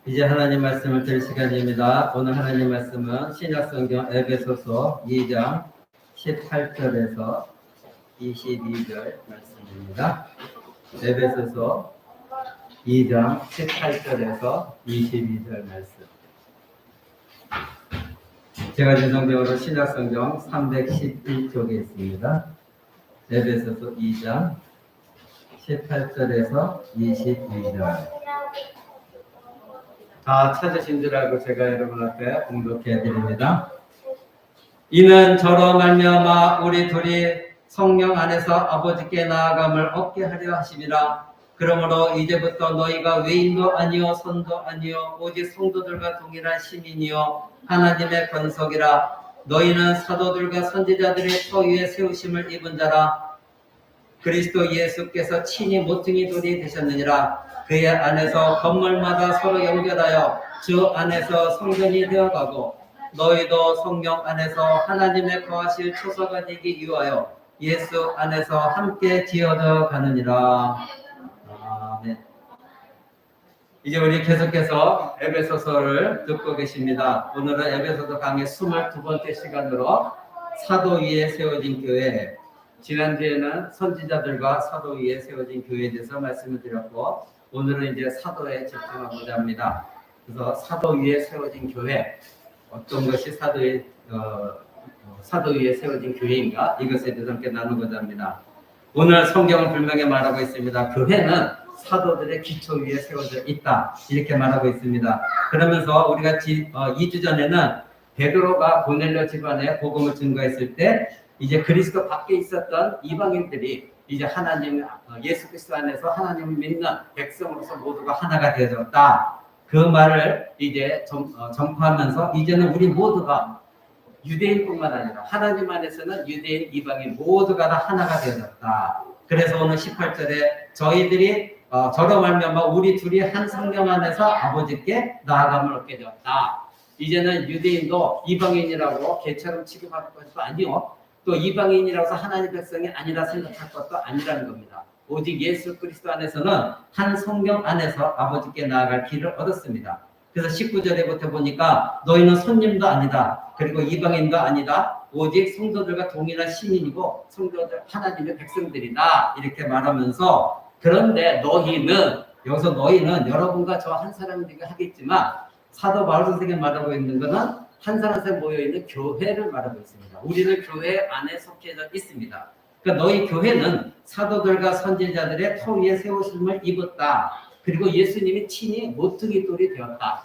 이제 하나님 말씀을 들을 시간입니다. 오늘 하나님 말씀은 신약성경 에베소서 2장 18절에서 22절 말씀입니다. 에베소서 2장 18절에서 22절 말씀. 제가 지성적으로 신약성경 311쪽에 있습니다. 에베소서 2장 18절에서 22절. 다 찾으신 줄 알고 제가 여러분 앞에 공독해 드립니다. 이는 저로 말미암아 우리 둘이 성령 안에서 아버지께 나아감을 얻게 하려 하심이라. 그러므로 이제부터 너희가 외인도 아니요 선도 아니요 오직 성도들과 동일한 시민이요 하나님의 권속이라. 너희는 사도들과 선지자들의 터위에 세우심을 입은 자라. 그리스도 예수께서 친히 모퉁이 돌이 되셨느니라. 그의 안에서 건물마다 서로 연결하여 주 안에서 성전이 되어가고 너희도 성령 안에서 하나님의 거하실 초소가 되기 위하여 예수 안에서 함께 지어져 가느니라. 아멘. 이제 우리 계속해서 에베소서를 듣고 계십니다. 오늘은 에베소서 강의 22번째 시간으로 사도 위에 세워진 교회, 지난주에는 선지자들과 사도 위에 세워진 교회에 대해서 말씀을 드렸고, 오늘은 이제 사도에 집중하고자 합니다. 그래서 사도 위에 세워진 교회, 어떤 것이 사도 위에 세워진 교회인가, 이것에 대해서 함께 나누고자 합니다. 오늘 성경은 분명히 말하고 있습니다. 교회는 사도들의 기초 위에 세워져 있다, 이렇게 말하고 있습니다. 그러면서 우리가 2주 전에는 베드로가 고넬료 집안에 복음을 증거했을 때 이제 그리스도 밖에 있었던 이방인들이 이제 하나님, 예수 그리스도 안에서 하나님을 믿는 백성으로서 모두가 하나가 되어졌다. 그 말을 이제 전파하면서 이제는 우리 모두가 유대인뿐만 아니라 하나님 안에서는 유대인, 이방인 모두가 다 하나가 되어졌다. 그래서 오늘 18절에 저희들이 저로 말미암아 우리 둘이 한 성령 안에서 아버지께 나아감을 얻게 되었다. 이제는 유대인도 이방인이라고 개처럼 취급할 것도 아니요, 또 이방인이라서 하나님 백성이 아니라 생각할 것도 아니라는 겁니다. 오직 예수 그리스도 안에서는 한 성령 안에서 아버지께 나아갈 길을 얻었습니다. 그래서 19절에부터 보니까 너희는 손님도 아니다, 그리고 이방인도 아니다, 오직 성도들과 동일한 시민이고 성도들 하나님의 백성들이다, 이렇게 말하면서, 그런데 너희는, 여기서 너희는 여러분과 저 한 사람들이 하겠지만 사도 바울 선생님이 말하고 있는 것은 한 사람씩 모여있는 교회를 말하고 있습니다. 우리는 교회 안에 속해져 있습니다. 그러니까 너희 교회는 사도들과 선지자들의 터 위에 세우심을 입었다. 그리고 예수님이 친히 모퉁이 돌이 되었다.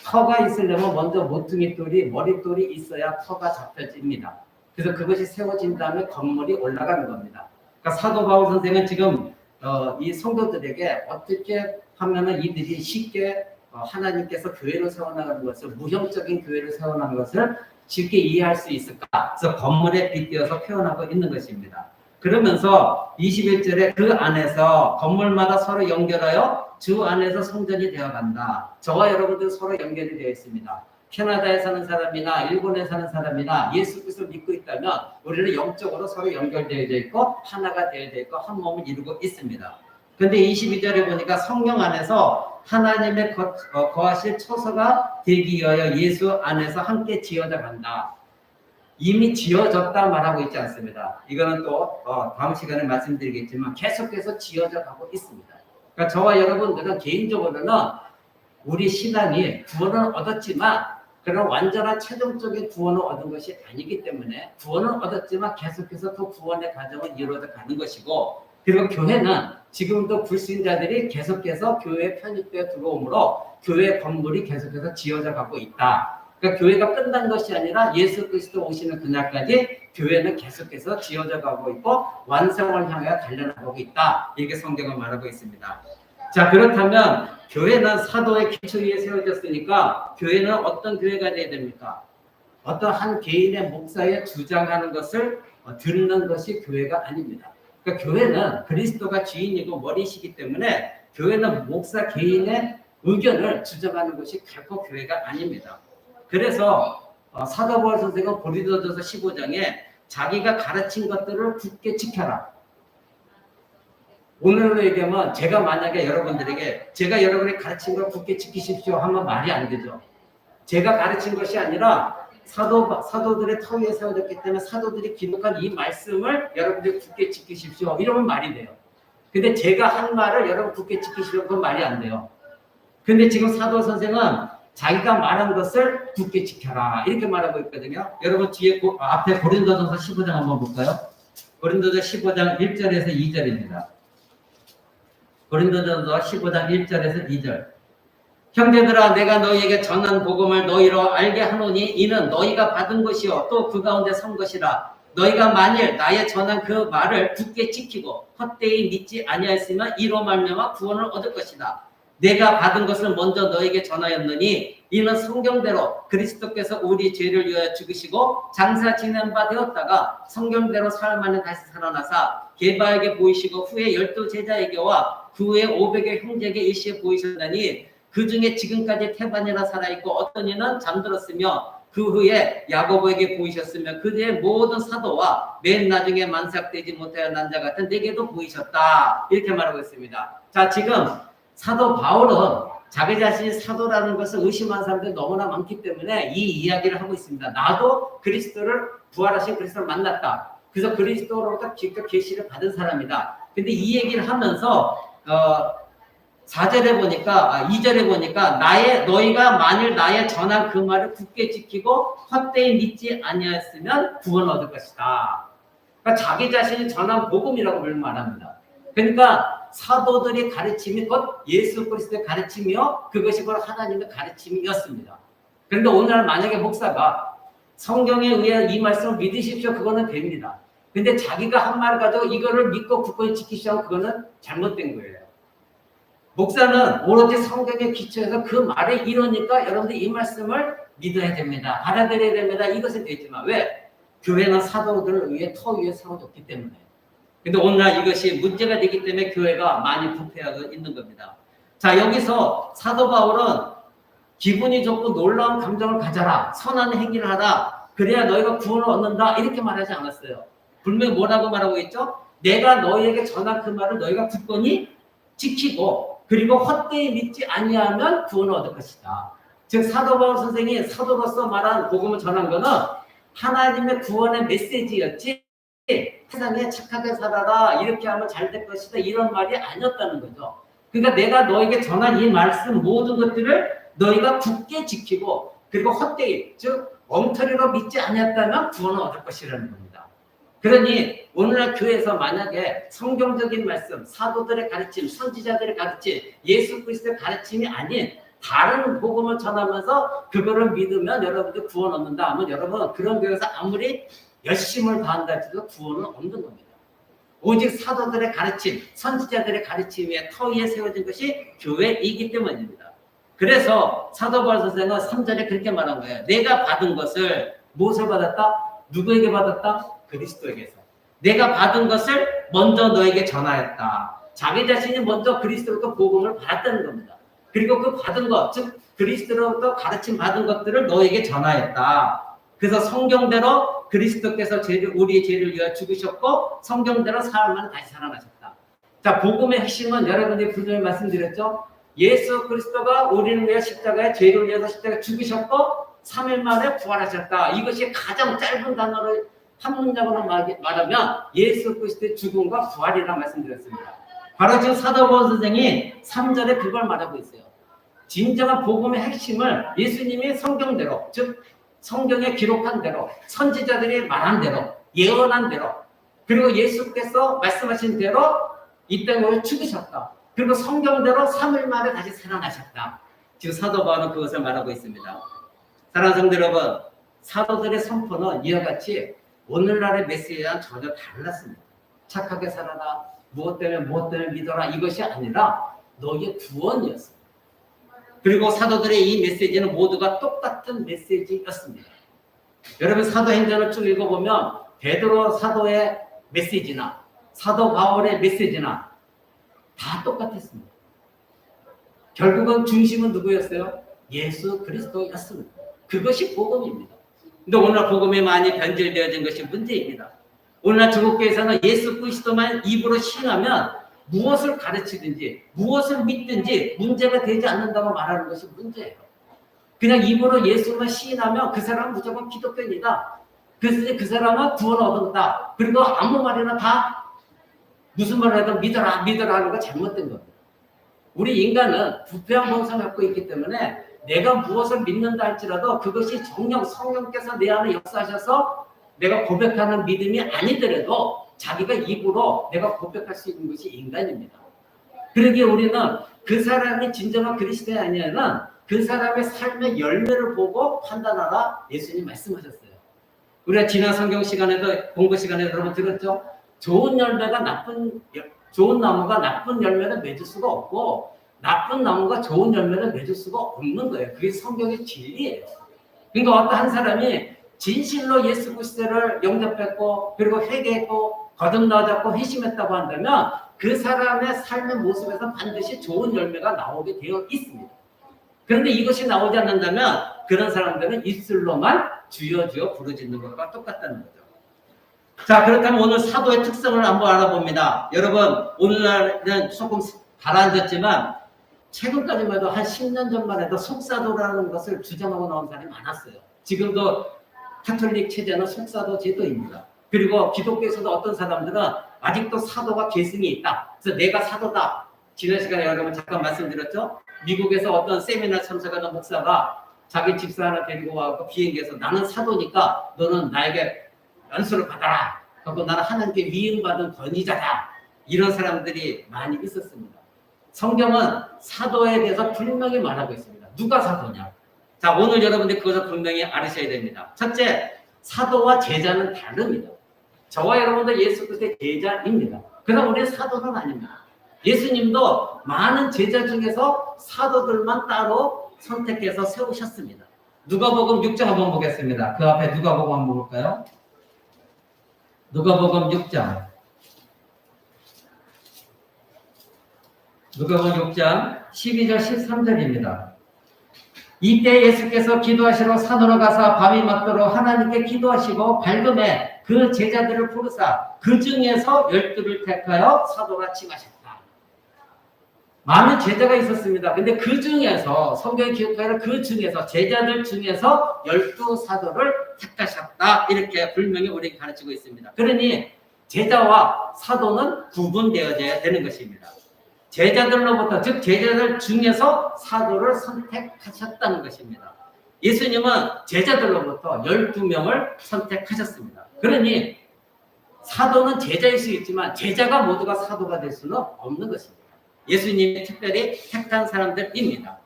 터가 있으려면 먼저 모퉁이 돌이, 머릿돌이 있어야 터가 잡혀집니다. 그래서 그것이 세워진 다음에 건물이 올라가는 겁니다. 그러니까 사도 바울 선생은 지금 이 성도들에게 어떻게 하면은 이들이 쉽게 하나님께서 교회를 세워나가는 것을, 무형적인 교회를 세워나가는 것을 쉽게 이해할 수 있을까? 그래서 건물에 빗대어서 표현하고 있는 것입니다. 그러면서 21절에 그 안에서 건물마다 서로 연결하여 주 안에서 성전이 되어간다. 저와 여러분들 서로 연결이 되어 있습니다. 캐나다에 사는 사람이나 일본에 사는 사람이나 예수 그리스도를 믿고 있다면 우리는 영적으로 서로 연결되어 있고 하나가 되어 있고 한 몸을 이루고 있습니다. 그런데 22절에 보니까 성령 안에서 하나님의 거하실 초소가 되기 위하여 예수 안에서 함께 지어져 간다. 이미 지어졌다 말하고 있지 않습니다. 이거는 또 다음 시간에 말씀드리겠지만 계속해서 지어져 가고 있습니다. 그러니까 저와 여러분들은 개인적으로는 우리 신앙이 구원을 얻었지만 그런 완전한 최종적인 구원을 얻은 것이 아니기 때문에 구원을 얻었지만 계속해서 또 구원의 과정은 이루어져 가는 것이고, 그리고 교회는 지금도 불신자들이 계속해서 교회에 편입되어 들어오므로 교회 건물이 계속해서 지어져 가고 있다. 그러니까 교회가 끝난 것이 아니라 예수 그리스도 오시는 그날까지 교회는 계속해서 지어져 가고 있고 완성을 향해 달려나가고 있다. 이렇게 성경은 말하고 있습니다. 자, 그렇다면 교회는 사도의 기초 위에 세워졌으니까 교회는 어떤 교회가 되어야 됩니까? 어떤 한 개인의 목사에 주장하는 것을 듣는 것이 교회가 아닙니다. 그러니까 교회는 그리스도가 주인이고 머리시기 때문에 교회는 목사 개인의 의견을 주장하는 것이 결코 교회가 아닙니다. 그래서 사도 바울 선생은 고린도전서 15장에 자기가 가르친 것들을 굳게 지켜라. 오늘로 얘기하면 제가 만약에 여러분들에게 제가 여러분의 가르친 걸 굳게 지키십시오 하면 말이 안 되죠. 제가 가르친 것이 아니라 사도들의 터 위에 세워졌기 때문에 사도들이 기록한 이 말씀을 여러분들이 굳게 지키십시오. 이러면 말이 돼요. 근데 제가 한 말을 여러분 굳게 지키시려고 그건 말이 안 돼요. 근데 지금 사도 선생은 자기가 말한 것을 굳게 지켜라 이렇게 말하고 있거든요. 여러분 뒤에 앞에 고린도전서 15장 한번 볼까요? 고린도전서 15장 1절에서 2절입니다. 고린도전서 15장 1절에서 2절. 형제들아 내가 너희에게 전한 복음을 너희로 알게 하노니 이는 너희가 받은 것이요 또 그 가운데 선 것이라. 너희가 만일 나의 전한 그 말을 굳게 지키고 헛되이 믿지 아니하였으면 이로 말미암아 구원을 얻을 것이다. 내가 받은 것을 먼저 너에게 전하였느니 이는 성경대로 그리스도께서 우리 죄를 위하여 죽으시고 장사 지낸 바 되었다가 성경대로 사흘 만에 다시 살아나사 게바에게 보이시고 후에 12제자에게와 그 후에 500여 형제에게 일시에 보이셨다니 그 중에 지금까지 태반이나 살아있고 어떤 이는 잠들었으며 그 후에 야고보에게 보이셨으며 그들의 모든 사도와 맨 나중에 만삭되지 못하여 난 자 같은 내게도 보이셨다. 이렇게 말하고 있습니다. 자, 지금 사도 바울은 자기 자신이 사도라는 것을 의심하는 사람들이 너무나 많기 때문에 이 이야기를 하고 있습니다. 나도 그리스도를 부활하신 그리스도를 만났다. 그래서 그리스도로부터 직접 계시를 받은 사람이다. 근데 이 얘기를 하면서 4절에 보니까 2절에 보니까 너희가 만일 나의 전한 그 말을 굳게 지키고 헛되이 믿지 아니하였으면 구원을 얻을 것이다. 그러니까 자기 자신이 전한 복음이라고 말합니다. 그러니까 사도들의 가르침이 곧 예수 그리스도의 가르침이요 그것이 바로 하나님의 가르침이었습니다. 그런데 오늘 만약에 목사가 성경에 의해 이 말씀을 믿으십시오 그거는 됩니다. 근데 자기가 한 말 가지고 이거를 믿고 굳건히 지키시면 그거는 잘못된 거예요. 목사는 오로지 성경에 기초해서 그 말에 이러니까 여러분들 이 말씀을 믿어야 됩니다. 받아들여야 됩니다. 이것은 되지만 왜? 교회는 사도들을 위해 터 위에 세워졌기 때문에. 근데 오늘날 이것이 문제가 되기 때문에 교회가 많이 부패하고 있는 겁니다. 자, 여기서 사도 바울은 기분이 좋고 놀라운 감정을 가져라. 선한 행위를 하라. 그래야 너희가 구원을 얻는다. 이렇게 말하지 않았어요. 분명히 뭐라고 말하고 있죠? 내가 너희에게 전한 그 말을 너희가 굳건히 지키고 그리고 헛되이 믿지 아니하면 구원을 얻을 것이다. 즉 사도 바울 선생이 사도로서 말한 복음을 전한 것은 하나님의 구원의 메시지였지 세상에 착하게 살아라 이렇게 하면 잘 될 것이다 이런 말이 아니었다는 거죠. 그러니까 내가 너에게 전한 이 말씀 모든 것들을 너희가 굳게 지키고 그리고 헛되이 즉 엉터리로 믿지 아니했다면 구원을 얻을 것이라는 겁니다. 그러니 오늘날 교회에서 만약에 성경적인 말씀, 사도들의 가르침, 선지자들의 가르침, 예수 그리스도의 가르침이 아닌 다른 복음을 전하면서 그거를 믿으면 여러분들 구원 얻는다 하면 여러분 그런 교회에서 아무리 열심을 다한다 해도 구원을 얻는 겁니다. 오직 사도들의 가르침, 선지자들의 가르침 위에 터 위에 세워진 것이 교회이기 때문입니다. 그래서 사도 바울 선생은 3절에 그렇게 말한 거예요. 내가 받은 것을 무엇을 받았다? 누구에게 받았다? 그리스도에게서. 내가 받은 것을 먼저 너에게 전하였다. 자기 자신이 먼저 그리스도로부터 복음을 받았다는 겁니다. 그리고 그 받은 것, 즉 그리스도로부터 가르침 받은 것들을 너에게 전하였다. 그래서 성경대로 그리스도께서 우리의 죄를 위하여 죽으셨고 성경대로 사흘 만에 다시 살아나셨다. 자, 복음의 핵심은 여러분들이 분명히 말씀드렸죠. 예수 그리스도가 우리를 위해 십자가에 죄를 위해서 십자가에 죽으셨고 3일 만에 부활하셨다. 이것이 가장 짧은 단어로 한 문장으로 말하면 예수 그리스도의 죽음과 부활이라고 말씀드렸습니다. 바로 지금 사도 바울 선생이 3절에 그걸 말하고 있어요. 진정한 복음의 핵심을 예수님이 성경대로 즉 성경에 기록한 대로 선지자들이 말한 대로 예언한 대로 그리고 예수께서 말씀하신 대로 이 땅으로 죽으셨다. 그리고 성경대로 3일 만에 다시 살아나셨다. 지금 사도 바울은 그것을 말하고 있습니다. 사랑하는 성도 여러분, 사도들의 선포는 이와 같이 오늘날의 메시지와는 전혀 달랐습니다. 착하게 살아라, 무엇 때문에 믿어라 이것이 아니라 너의 구원이었습니다. 그리고 사도들의 이 메시지는 모두가 똑같은 메시지였습니다. 여러분 사도행전을 쭉 읽어보면 베드로 사도의 메시지나 사도 바울의 메시지나 다 똑같았습니다. 결국은 중심은 누구였어요? 예수 그리스도였습니다. 그것이 복음입니다. 근데 오늘 복음이 많이 변질되어진 것이 문제입니다. 오늘날 중국교회에서는 예수 그리스도만 입으로 시인하면 무엇을 가르치든지 무엇을 믿든지 문제가 되지 않는다고 말하는 것이 문제예요. 그냥 입으로 예수만 시인하면 그 사람은 무조건 기독교인이다. 그 사람은 구원 얻었다. 그리고 아무 말이나 다 무슨 말을 해도 믿어라 하는 거 잘못된 겁니다. 우리 인간은 부패한 본성을 갖고 있기 때문에 내가 무엇을 믿는다 할지라도 그것이 정녕 성령께서 내 안에 역사하셔서 내가 고백하는 믿음이 아니더라도 자기가 입으로 내가 고백할 수 있는 것이 인간입니다. 그러기에 우리는 그 사람이 진정한 그리스도인이냐는 그 사람의 삶의 열매를 보고 판단하라 예수님 말씀하셨어요. 우리가 지난 성경 시간에도 공부 시간에 여러분 들었죠? 좋은 나무가 나쁜 열매를 맺을 수가 없고 나쁜 나무가 좋은 열매를 맺을 수가 없는 거예요. 그게 성경의 진리예요. 그러니까 어떤 한 사람이 진실로 예수 그리스도를 영접했고 그리고 회개했고 거듭나졌고 회심했다고 한다면 그 사람의 삶의 모습에서 반드시 좋은 열매가 나오게 되어 있습니다. 그런데 이것이 나오지 않는다면 그런 사람들은 입술로만 주여 주여 부르짖는 것과 똑같다는 거죠. 자, 그렇다면 오늘 사도의 특성을 한번 알아봅니다. 여러분, 오늘날은 조금 가라앉았지만 최근까지만 해도 한 10년 전만 해도 속사도라는 것을 주장하고 나온 사람이 많았어요. 지금도 카톨릭 체제는 속사도 제도입니다. 그리고 기독교에서도 어떤 사람들은 아직도 사도가 계승이 있다. 그래서 내가 사도다. 지난 시간에 여러분 잠깐 말씀드렸죠? 미국에서 어떤 세미나 참석하는 목사가 자기 집사 하나 데리고 와서 비행기에서 나는 사도니까 너는 나에게 연수를 받아라. 그리고 나는 하나님께 위임받은 권위자다. 이런 사람들이 많이 있었습니다. 성경은 사도에 대해서 분명히 말하고 있습니다. 누가 사도냐? 자, 오늘 여러분들이 그것을 분명히 알으셔야 됩니다. 첫째, 사도와 제자는 다릅니다. 저와 여러분도 예수 그리스도의 제자입니다. 그러나 우리는 사도는 아닙니다. 예수님도 많은 제자 중에서 사도들만 따로 선택해서 세우셨습니다. 누가복음 6장 한번 보겠습니다. 그 앞에 누가복음 한번 볼까요? 누가복음 6장. 누가복음 6장 12절 13절입니다. 이때 예수께서 기도하시러 산으로 가사 밤이 맞도록 하나님께 기도하시고 밝음에 그 제자들을 부르사 그 중에서 12를 택하여 사도라 칭하셨다. 많은 제자가 있었습니다. 근데 그 중에서 성경이 기록하는 그 중에서 제자들 중에서 12사도를 택하셨다. 이렇게 분명히 우리에게 가르치고 있습니다. 그러니 제자와 사도는 구분되어져야 되는 것입니다. 제자들로부터 즉 제자들 중에서 사도를 선택하셨다는 것입니다. 예수님은 제자들로부터 12명을 선택하셨습니다. 그러니 사도는 제자일 수 있지만 제자가 모두가 사도가 될 수는 없는 것입니다. 예수님이 특별히 택한 사람들입니다.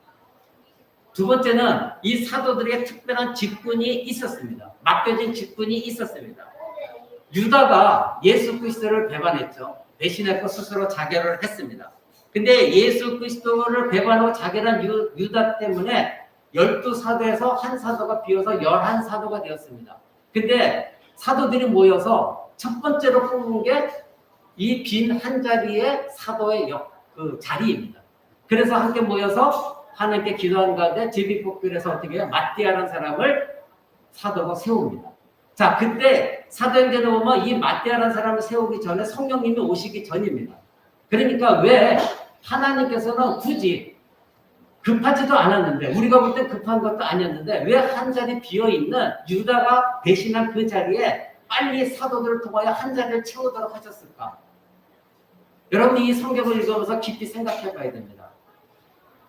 두 번째는 이 사도들에게 특별한 직분이 있었습니다. 맡겨진 직분이 있었습니다. 유다가 예수 그리스도를 배반했죠. 배신했고 스스로 자결을 했습니다. 근데 예수 그리스도를 배반하고 자결한 유다 때문에 12사도에서 한 사도가 비어서 11사도가 되었습니다. 근데 사도들이 모여서 첫 번째로 뽑은 게 이 빈 한 자리의 사도의 자리입니다. 그래서 함께 모여서 하나님께 기도한 가운데 제비뽑기에서 어떻게 해요? 마띠아라는 사람을 사도가 세웁니다. 자, 그때 사도행전에 보면 이 마띠아라는 사람을 세우기 전에 성령님이 오시기 전입니다. 그러니까 왜 하나님께서는 굳이 급하지도 않았는데 우리가 볼 때 급한 것도 아니었는데 왜 한 자리 비어있는 유다가 배신한 그 자리에 빨리 사도들을 통하여 한 자리를 채우도록 하셨을까? 여러분이 이 성경을 읽으면서 깊이 생각해 봐야 됩니다.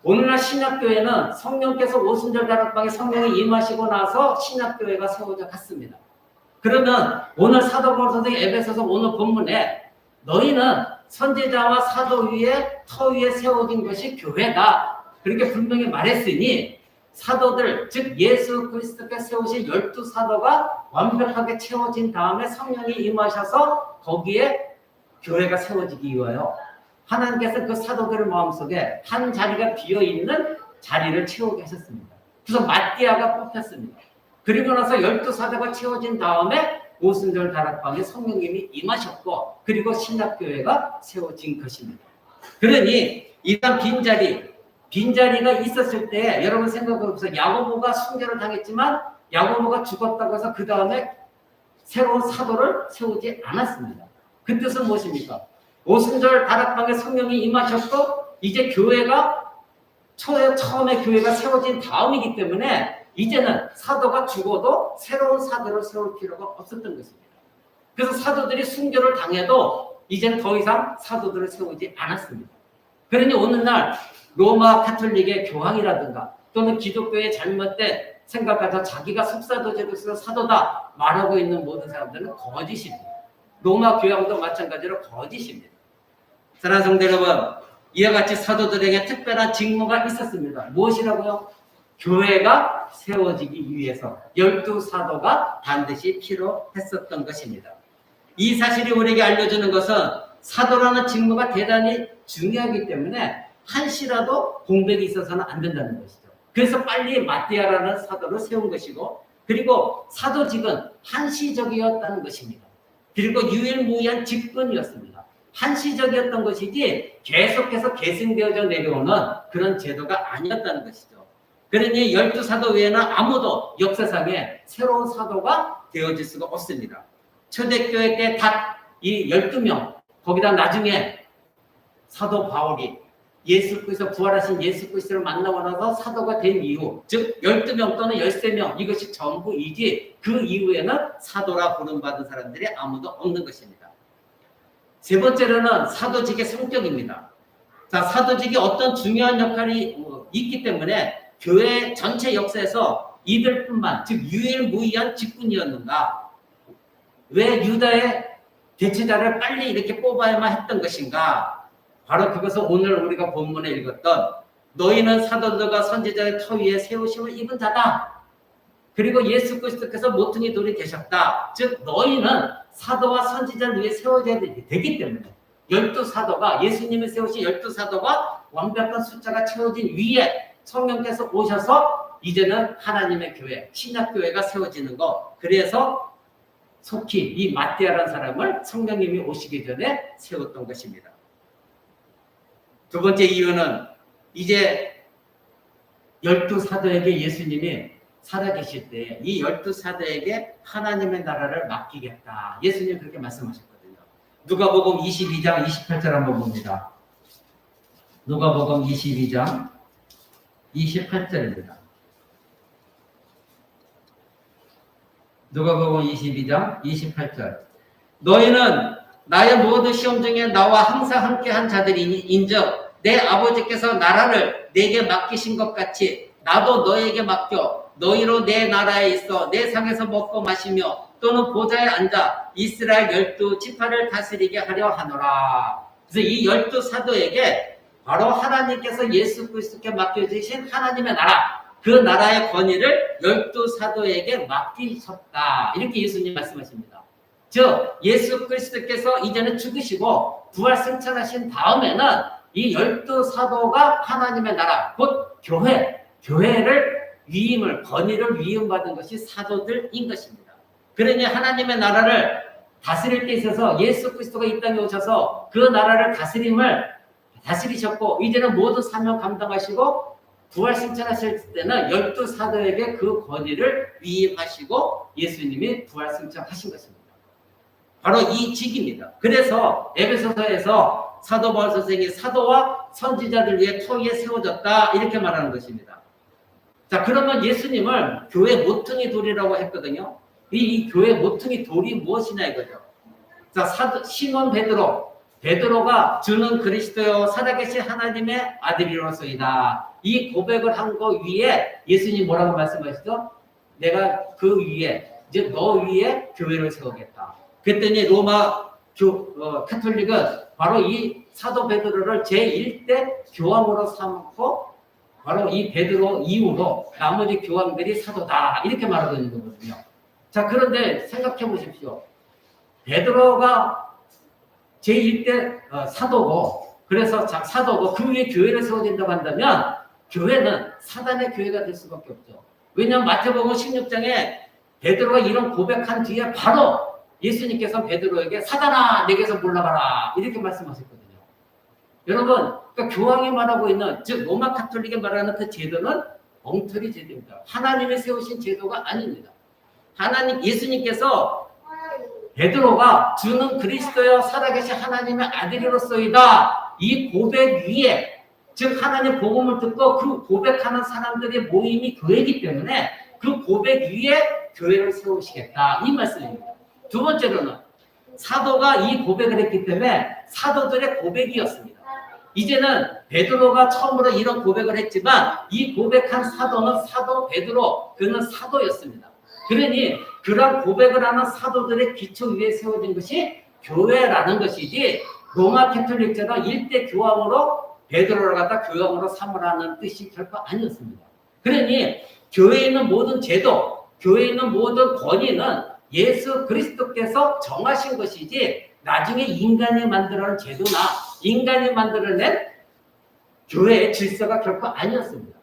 오늘날 신약교회는 성령께서 오순절 다락방에 성령이 임하시고 나서 신약교회가 세워져 갔습니다. 그러면 오늘 사도 바울 선생이 에베소서 오늘 본문에 너희는 선지자와 사도 위에 터 위에 세워진 것이 교회다. 그렇게 분명히 말했으니 사도들 즉 예수 그리스도께서 세우신 12사도가 완벽하게 채워진 다음에 성령이 임하셔서 거기에 교회가 세워지기 위하여 하나님께서 그 사도들의 마음속에 한 자리가 비어있는 자리를 채우게 하셨습니다. 그래서 마띠아가 뽑혔습니다. 그리고 나서 12사도가 채워진 다음에 오순절 다락방에 성령님이 임하셨고 그리고 신약교회가 세워진 것입니다. 그러니 이런 빈자리가 있었을 때 여러분 생각해보세요. 야고보가 순교를 당했지만 야고보가 죽었다고 해서 그 다음에 새로운 사도를 세우지 않았습니다. 그 뜻은 무엇입니까? 오순절 다락방에 성령이 임하셨고 이제 교회가 처음에 교회가 세워진 다음이기 때문에 이제는 사도가 죽어도 새로운 사도를 세울 필요가 없었던 것입니다. 그래서 사도들이 순교를 당해도 이제는 더 이상 사도들을 세우지 않았습니다. 그러니 오늘날 로마 카톨릭의 교황이라든가 또는 기독교의 잘못된 생각가서 자기가 속사도제로서 사도다 말하고 있는 모든 사람들은 거짓입니다. 로마 교황도 마찬가지로 거짓입니다. 사랑하는 성도 여러분, 이와 같이 사도들에게 특별한 직무가 있었습니다. 무엇이라고요? 교회가 세워지기 위해서 12사도가 반드시 필요했었던 것입니다. 이 사실이 우리에게 알려주는 것은 사도라는 직무가 대단히 중요하기 때문에 한시라도 공백이 있어서는 안 된다는 것이죠. 그래서 빨리 마띠아라는 사도를 세운 것이고, 그리고 사도직은 한시적이었다는 것입니다. 그리고 유일무이한 직분이었습니다. 한시적이었던 것이지 계속해서 계승되어져 내려오는 그런 제도가 아니었다는 것이죠. 그러니 12사도 외에는 아무도 역사상에 새로운 사도가 되어질 수가 없습니다. 초대교회 때 딱 이 12명, 거기다 나중에 사도 바울이 예수 그리스도 부활하신 예수 그리스도를 만나고 나서 사도가 된 이후, 즉 12명 또는 13명, 이것이 전부이지 그 이후에는 사도라 부름받은 사람들이 아무도 없는 것입니다. 세 번째로는 사도직의 성격입니다. 자, 사도직이 어떤 중요한 역할이 있기 때문에 교회 전체 역사에서 이들뿐만, 즉 유일무이한 직분이었는가? 왜 유다의 대체자를 빨리 이렇게 뽑아야만 했던 것인가? 바로 그것은 오늘 우리가 본문에 읽었던 너희는 사도들과 선지자의 터 위에 세우심을 입은 자다. 그리고 예수 그리스도께서 모퉁이 돌이 되셨다. 즉 너희는 사도와 선지자를 위해 세워져야 되기 때문에 12사도가 예수님이 세우신 12사도가 완벽한 숫자가 채워진 위에 성령께서 오셔서 이제는 하나님의 교회, 신약교회가 세워지는 것. 그래서 속히 이 마띠아라는 사람을 성령님이 오시기 전에 세웠던 것입니다. 두 번째 이유는 이제 12사도에게 예수님이 살아계실 때 이 12사도에게 하나님의 나라를 맡기겠다. 예수님 그렇게 말씀하셨거든요. 누가복음 22장 28절 한번 봅니다. 누가복음 22장 28절입니다. 누가복음 22장 28절. 너희는 나의 모든 시험 중에 나와 항상 함께한 자들이니 인적 내 아버지께서 나라를 내게 맡기신 것 같이 나도 너에게 맡겨 너희로 내 나라에 있어 내 상에서 먹고 마시며 또는 보좌에 앉아 이스라엘 12지파를 다스리게 하려 하노라. 그래서 이 12사도에게 바로 하나님께서 예수 그리스도께 맡겨주신 하나님의 나라, 그 나라의 권위를 12사도에게 맡기셨다. 이렇게 예수님 말씀하십니다. 즉 예수 그리스도께서 이제는 죽으시고 부활 승천하신 다음에는 이 12사도가 하나님의 나라, 곧 교회를 위임을, 권위를 위임받은 것이 사도들인 것입니다. 그러니 하나님의 나라를 다스릴 때 있어서 예수 그리스도가 이 땅에 오셔서 그 나라를 다스리셨고 이제는 모든 사명 감당하시고 부활 승천하실 때는 12사도에게 그 권위를 위임하시고 예수님이 부활 승천하신 것입니다. 바로 이 직입니다. 그래서 에베소서에서 사도 바울 선생이 사도와 선지자들 위해 터 위에 세워졌다 이렇게 말하는 것입니다. 자, 그러면 예수님을 교회 모퉁이 돌이라고 했거든요. 이 교회 모퉁이 돌이 무엇이냐 이거죠. 자, 시몬 베드로가 주는 그리스도여 살아계신 하나님의 아들이로소이다. 이 고백을 한 거 위에 예수님 뭐라고 말씀하시죠? 내가 그 위에, 즉 너 위에 교회를 세우겠다. 그랬더니 로마 카톨릭은 바로 이 사도 베드로를 제1대 교황으로 삼고 바로 이 베드로 이후로 나머지 교황들이 사도다 이렇게 말하고 있는 거거든요. 자, 그런데 생각해 보십시오. 베드로가 제1대 사도고, 그래서 사도고 그 위에 교회를 세워진다고 한다면 교회는 사단의 교회가 될 수밖에 없죠. 왜냐하면 마태복음 16장에 베드로가 이런 고백한 뒤에 바로 예수님께서 베드로에게 사단아 내게서 물러가라 이렇게 말씀하셨거든요. 여러분, 그러니까 교황이 말하고 있는, 즉 로마 카톨릭이 말하는 그 제도는 엉터리 제도입니다. 하나님이 세우신 제도가 아닙니다. 예수님께서 베드로가 주는 그리스도여 살아계신 하나님의 아들이로소이다. 이 고백 위에, 즉 하나님 복음을 듣고 그 고백하는 사람들의 모임이 교회이기 때문에 그 고백 위에 교회를 세우시겠다. 이 말씀입니다. 두 번째로는 사도가 이 고백을 했기 때문에 사도들의 고백이었습니다. 이제는 베드로가 처음으로 이런 고백을 했지만 이 고백한 사도는 사도 베드로, 그는 사도였습니다. 그러니 그런 고백을 하는 사도들의 기초 위에 세워진 것이 교회라는 것이지 로마 캐톨릭제가 일대 교황으로 베드로를 갖다 교황으로 삼으라는 뜻이 결코 아니었습니다. 그러니 교회에 있는 모든 제도, 교회에 있는 모든 권위는 예수 그리스도께서 정하신 것이지 나중에 인간이 만들어낸 제도나 인간이 만들어낸 교회의 질서가 결코 아니었습니다.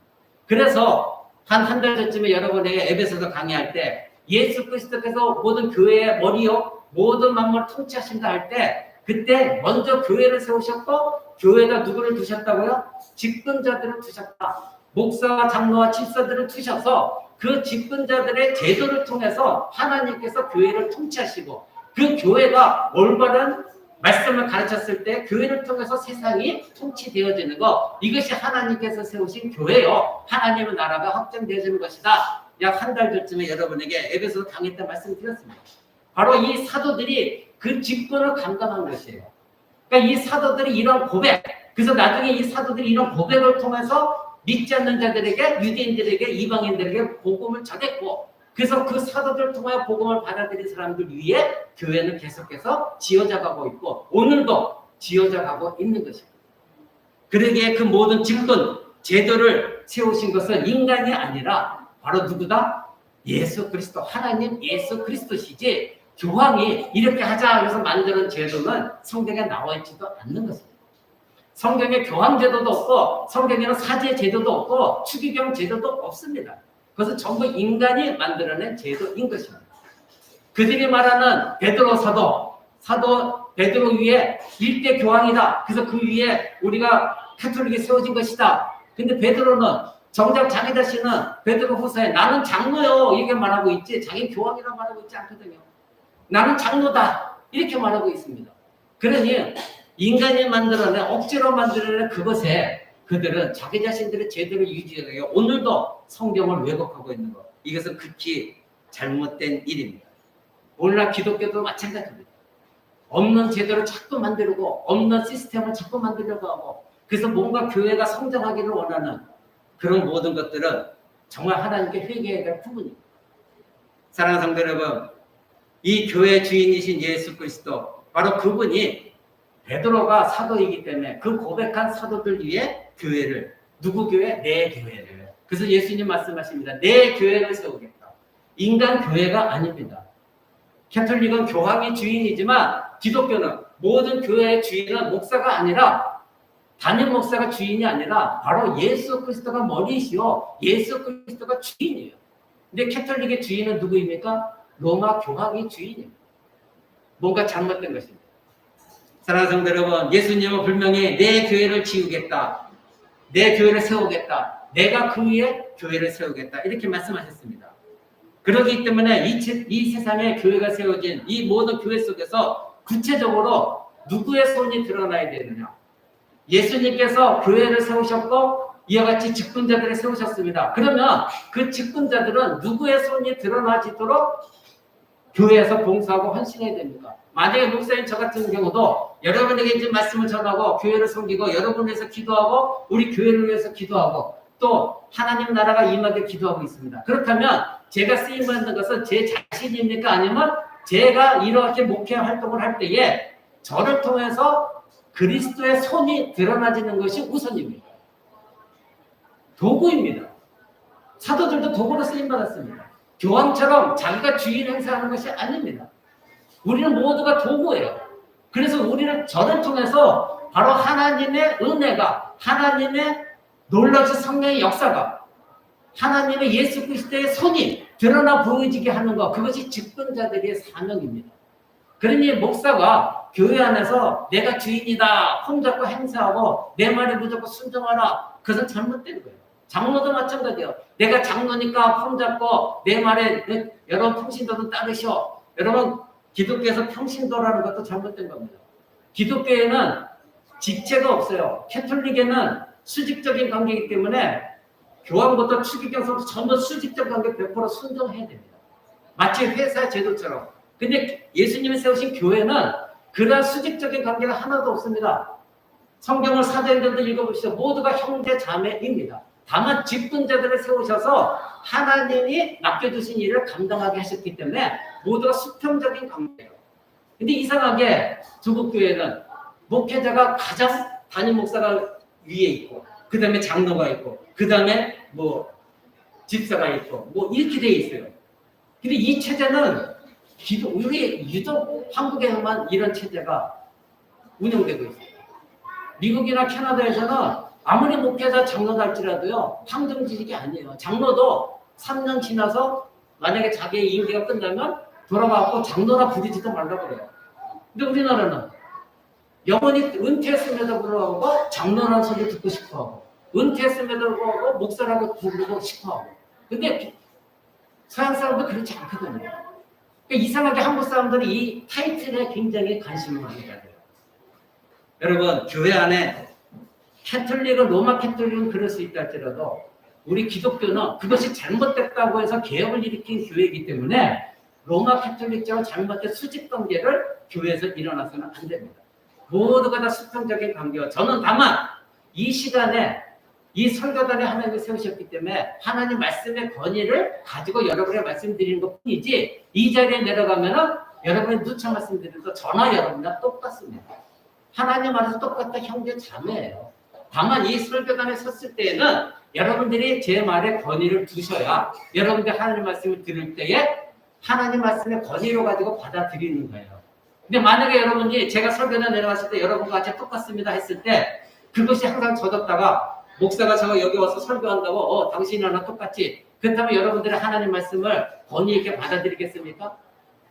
그래서 한 달 전쯤에 여러분에게 에베소서 강의할 때 예수 그리스도께서 모든 교회의 머리요 모든 만물을 통치하신다 할 때 그때 먼저 교회를 세우셨고 교회에다 누구를 두셨다고요? 직분자들을 두셨다. 목사와 장로와 집사들을 두셔서 그 직분자들의 제도를 통해서 하나님께서 교회를 통치하시고 그 교회가 올바른 말씀을 가르쳤을 때 교회를 통해서 세상이 통치되어지는 것, 이것이 하나님께서 세우신 교회요. 하나님의 나라가 확장되어지는 것이다. 약 한 달 전쯤에 여러분에게 에베소 강의 때 말씀드렸습니다. 바로 이 사도들이 그 직분을 감당한 것이에요. 그러니까 이 사도들이 이런 고백, 그래서 나중에 이 사도들이 이런 고백을 통해서 믿지 않는 자들에게, 유대인들에게, 이방인들에게 복음을 전했고, 그래서 그 사도들 통하여 복음을 받아들인 사람들 위에 교회는 계속해서 지어져가고 있고 오늘도 지어져가고 있는 것입니다. 그러기에 그 모든 직분, 제도를 세우신 것은 인간이 아니라 바로 누구다? 예수 그리스도, 하나님 예수 그리스도시지 교황이 이렇게 하자 해서 만드는 제도는 성경에 나와 있지도 않는 것입니다. 성경에 교황 제도도 없고 성경에는 사제 제도도 없고 추기경 제도도 없습니다. 그것은 전부 인간이 만들어낸 제도인 것입니다. 그들이 말하는 베드로 사도 베드로 위에 일대 교황이다. 그래서 그 위에 우리가 카톨릭이 세워진 것이다. 근데 베드로는 정작 자기 자신은 베드로 후서에 나는 장로요 이렇게 말하고 있지 자기 교황이라고 말하고 있지 않거든요. 나는 장로다 이렇게 말하고 있습니다. 그러니 인간이 만들어낸 억지로 만들어낸 그것에 그들은 자기 자신들의 제도를 유지하고 오늘도 성경을 왜곡하고 있는 것, 이것은 극히 잘못된 일입니다. 오늘날 기독교도 마찬가지입니다. 없는 제도를 자꾸 만들고 없는 시스템을 자꾸 만들려고 하고 그래서 뭔가 교회가 성장하기를 원하는 그런 모든 것들은 정말 하나님께 회개해야 될 부분입니다. 사랑하는 성도 여러분, 이 교회의 주인이신 예수 그리스도, 바로 그분이 베드로가 사도이기 때문에 그 고백한 사도들 위해 교회를, 누구 교회? 내 교회를. 그래서 예수님 말씀하십니다. 내 교회를 세우겠다. 인간 교회가 아닙니다. 캐톨릭은 교황이 주인이지만 기독교는 모든 교회의 주인은 목사가 아니라 담임 목사가 주인이 아니라 바로 예수 그리스도가 머리시오. 예수 그리스도가 주인이에요. 근데 캐톨릭의 주인은 누구입니까? 로마 교황이 주인입니다. 뭔가 잘못된 것입니다. 사랑하는 성도 여러분, 예수님은 분명히 내 교회를 지우겠다. 내 교회를 세우겠다. 내가 그 위에 교회를 세우겠다. 이렇게 말씀하셨습니다. 그렇기 때문에 이 세상에 교회가 세워진 이 모든 교회 속에서 구체적으로 누구의 손이 드러나야 되느냐. 예수님께서 교회를 세우셨고 이와 같이 직분자들을 세우셨습니다. 그러면 그 직분자들은 누구의 손이 드러나지도록 교회에서 봉사하고 헌신해야 됩니까? 만약에 목사님 저 같은 경우도 여러분에게 이제 말씀을 전하고 교회를 섬기고 여러분을 위해서 기도하고 우리 교회를 위해서 기도하고 또 하나님 나라가 임하게 기도하고 있습니다. 그렇다면 제가 쓰임받는 것은 제 자신입니까? 아니면 제가 이렇게 목회 활동을 할 때에 저를 통해서 그리스도의 손이 드러나지는 것이 우선입니다. 도구입니다. 사도들도 도구로 쓰임받았습니다. 교황처럼 자기가 주인 행사하는 것이 아닙니다. 우리는 모두가 도구예요. 그래서 우리는 저를 통해서 바로 하나님의 은혜가, 하나님의 놀라우신 성령의 역사가, 하나님의 예수 그리스도의 손이 드러나 보여지게 하는 것, 그것이 직분자들의 사명입니다. 그러니 목사가 교회 안에서 내가 주인이다, 손잡고 행사하고 내 말에 무조건 순종하라, 그것은 잘못된 거예요. 장로도 마찬가지예요. 내가 장로니까 손잡고 내 말에 여러분 통신도도 따르셔. 여러분 기독교에서 평신도라는 것도 잘못된 겁니다. 기독교에는 직체가 없어요. 캐톨릭에는 수직적인 관계이기 때문에 교황부터 추기경서부터 전부 수직적 관계 100% 순종해야 됩니다. 마치 회사 제도처럼. 근데 예수님이 세우신 교회는 그러한 수직적인 관계가 하나도 없습니다. 성경을 사도행전도 읽어보시죠. 모두가 형제 자매입니다. 다만 직분자들을 세우셔서 하나님이 맡겨주신 일을 감당하게 하셨기 때문에 모두가 수평적인 관계예요. 근데 이상하게 조국교회는 목회자가 가장 담임 목사가 위에 있고 그 다음에 장로가 있고 그 다음에 뭐 집사가 있고 뭐 이렇게 돼 있어요. 근데 이 체제는 우리 유독 한국에만 이런 체제가 운영되고 있어요. 미국이나 캐나다에서는 아무리 목회자 장로다 할지라도요 황정직이 아니에요. 장로도 3년 지나서 만약에 자기의 임기가 끝나면 돌아가고 장로나 부리지도 말라고 그래요. 근데 우리나라는 영원히 은퇴했음에도 불구하고 장로라는 소리 듣고 싶어하고 은퇴했음에도 불구하고 목사라고 부르고 싶어하고 근데 서양 사람도 그렇지 않거든요. 그러니까 이상하게 한국 사람들이 이 타이틀에 굉장히 관심을 많이 가져요. 여러분 교회 안에 캐톨릭은 로마 캐톨릭은 그럴 수 있다 할지라도 우리 기독교는 그것이 잘못됐다고 해서 개혁을 일으킨 교회이기 때문에 로마 캐톨릭처럼 잘못된 수직 관계를 교회에서 일어나서는 안 됩니다. 모두가 다 수평적인 관계와 저는 다만 이 시간에 이 설교단에 하나님이 세우셨기 때문에 하나님 말씀의 권위를 가지고 여러분의 말씀드리는 것 뿐이지 이 자리에 내려가면은 여러분이 누차 말씀드려도 저나 여러분과 똑같습니다. 하나님 안에서 똑같다 형제 자매예요. 다만 이 설교단에 섰을 때에는 여러분들이 제 말에 권위를 두셔야 여러분들 하나님 말씀을 들을 때에 하나님 말씀의 권위로 가지고 받아들이는 거예요. 근데 만약에 여러분이 제가 설교단에 내려갔을 때 여러분과 같이 똑같습니다 했을 때 그것이 항상 젖었다가 목사가 저 여기 와서 설교한다고 당신이랑 똑같이 그렇다면 여러분들의 하나님 말씀을 권위 있게 받아들이겠습니까?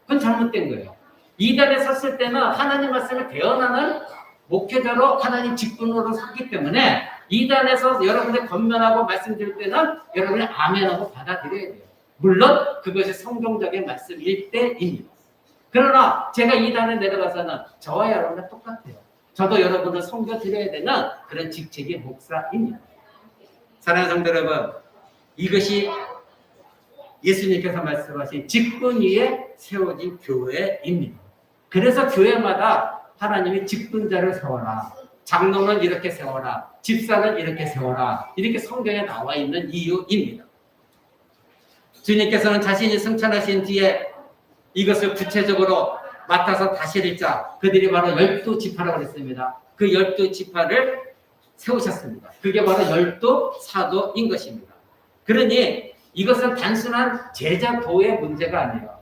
그건 잘못된 거예요. 이단에 섰을 때는 하나님 말씀을 대언하는 목회자로 하나님 직분으로 섰기 때문에 이단에서 여러분의 권면하고 말씀드릴 때는 여러분의 아멘하고 받아들여야 돼요. 물론 그것이 성경적인 말씀일 때입니다. 그러나 제가 이단에 내려가서는 저와 여러분과 똑같아요. 저도 여러분을 섬겨드려야 되는 그런 직책의 목사입니다. 사랑하는 성도 여러분, 이것이 예수님께서 말씀하신 직분 위에 세워진 교회입니다. 그래서 교회마다 하나님이 직분자를 세워라. 장로는 이렇게 세워라. 집사는 이렇게 세워라. 이렇게 성경에 나와 있는 이유입니다. 주님께서는 자신이 승천하신 뒤에 이것을 구체적으로 맡아서 다시 읽자. 그들이 바로 12지파라고 그랬습니다. 그 12지파를 세우셨습니다. 그게 바로 12사도인 것입니다. 그러니 이것은 단순한 제자도의 문제가 아니에요.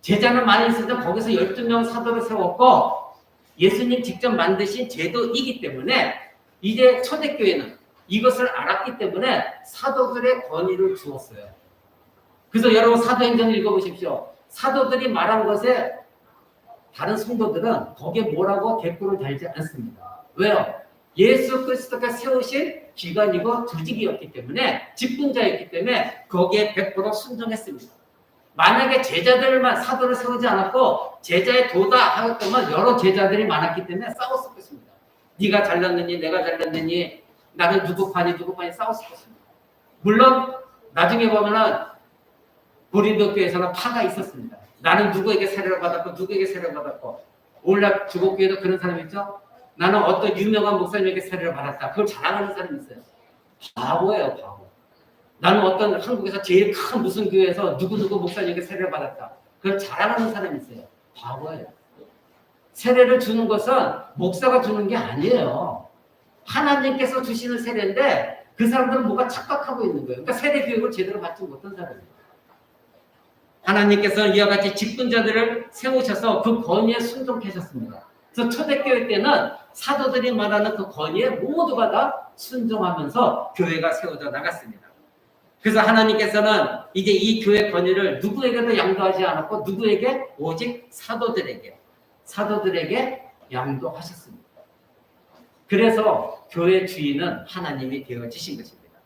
제자는 많이 있을 때 거기서 12명 사도를 세웠고 예수님 직접 만드신 제도이기 때문에 이제 초대교회는 이것을 알았기 때문에 사도들의 권위를 주었어요. 그래서 여러분 사도행전을 읽어보십시오. 사도들이 말한 것에 다른 성도들은 거기에 뭐라고 댓글을 달지 않습니다. 왜요? 예수 그리스도가 세우신 기관이고 조직이었기 때문에 직분자였기 때문에 거기에 100% 순종했습니다. 만약에 제자들만 사도를 세우지 않았고 제자의 도다 하였더만 여러 제자들이 많았기 때문에 싸웠을 것입니다. 네가 잘났느니 내가 잘났느니 나는 누구 판이 싸웠을 것입니다. 물론 나중에 보면은 고린도 교회에서는 파가 있었습니다. 나는 누구에게 세례를 받았고 누구에게 세례를 받았고 오늘날 주복교회도 그런 사람이 있죠. 나는 어떤 유명한 목사님에게 세례를 받았다. 그걸 자랑하는 사람이 있어요. 바보예요, 바보. 나는 어떤 한국에서 제일 큰 무슨 교회에서 누구누구 목사님에게 세례를 받았다. 그걸 자랑하는 사람이 있어요. 바보예요. 세례를 주는 것은 목사가 주는 게 아니에요. 하나님께서 주시는 세례인데 그 사람들은 뭐가 착각하고 있는 거예요. 그러니까 세례 교육을 제대로 받지 못한 사람이에요. 하나님께서는 이와 같이 직분자들을 세우셔서 그 권위에 순종케 하셨습니다. 그래서 초대교회 때는 사도들이 말하는 그 권위에 모두가 다 순종하면서 교회가 세워져 나갔습니다. 그래서 하나님께서는 이제 이 교회 권위를 누구에게도 양도하지 않았고 누구에게? 오직 사도들에게 양도하셨습니다. 그래서 교회 주인은 하나님이 되어지신 것입니다.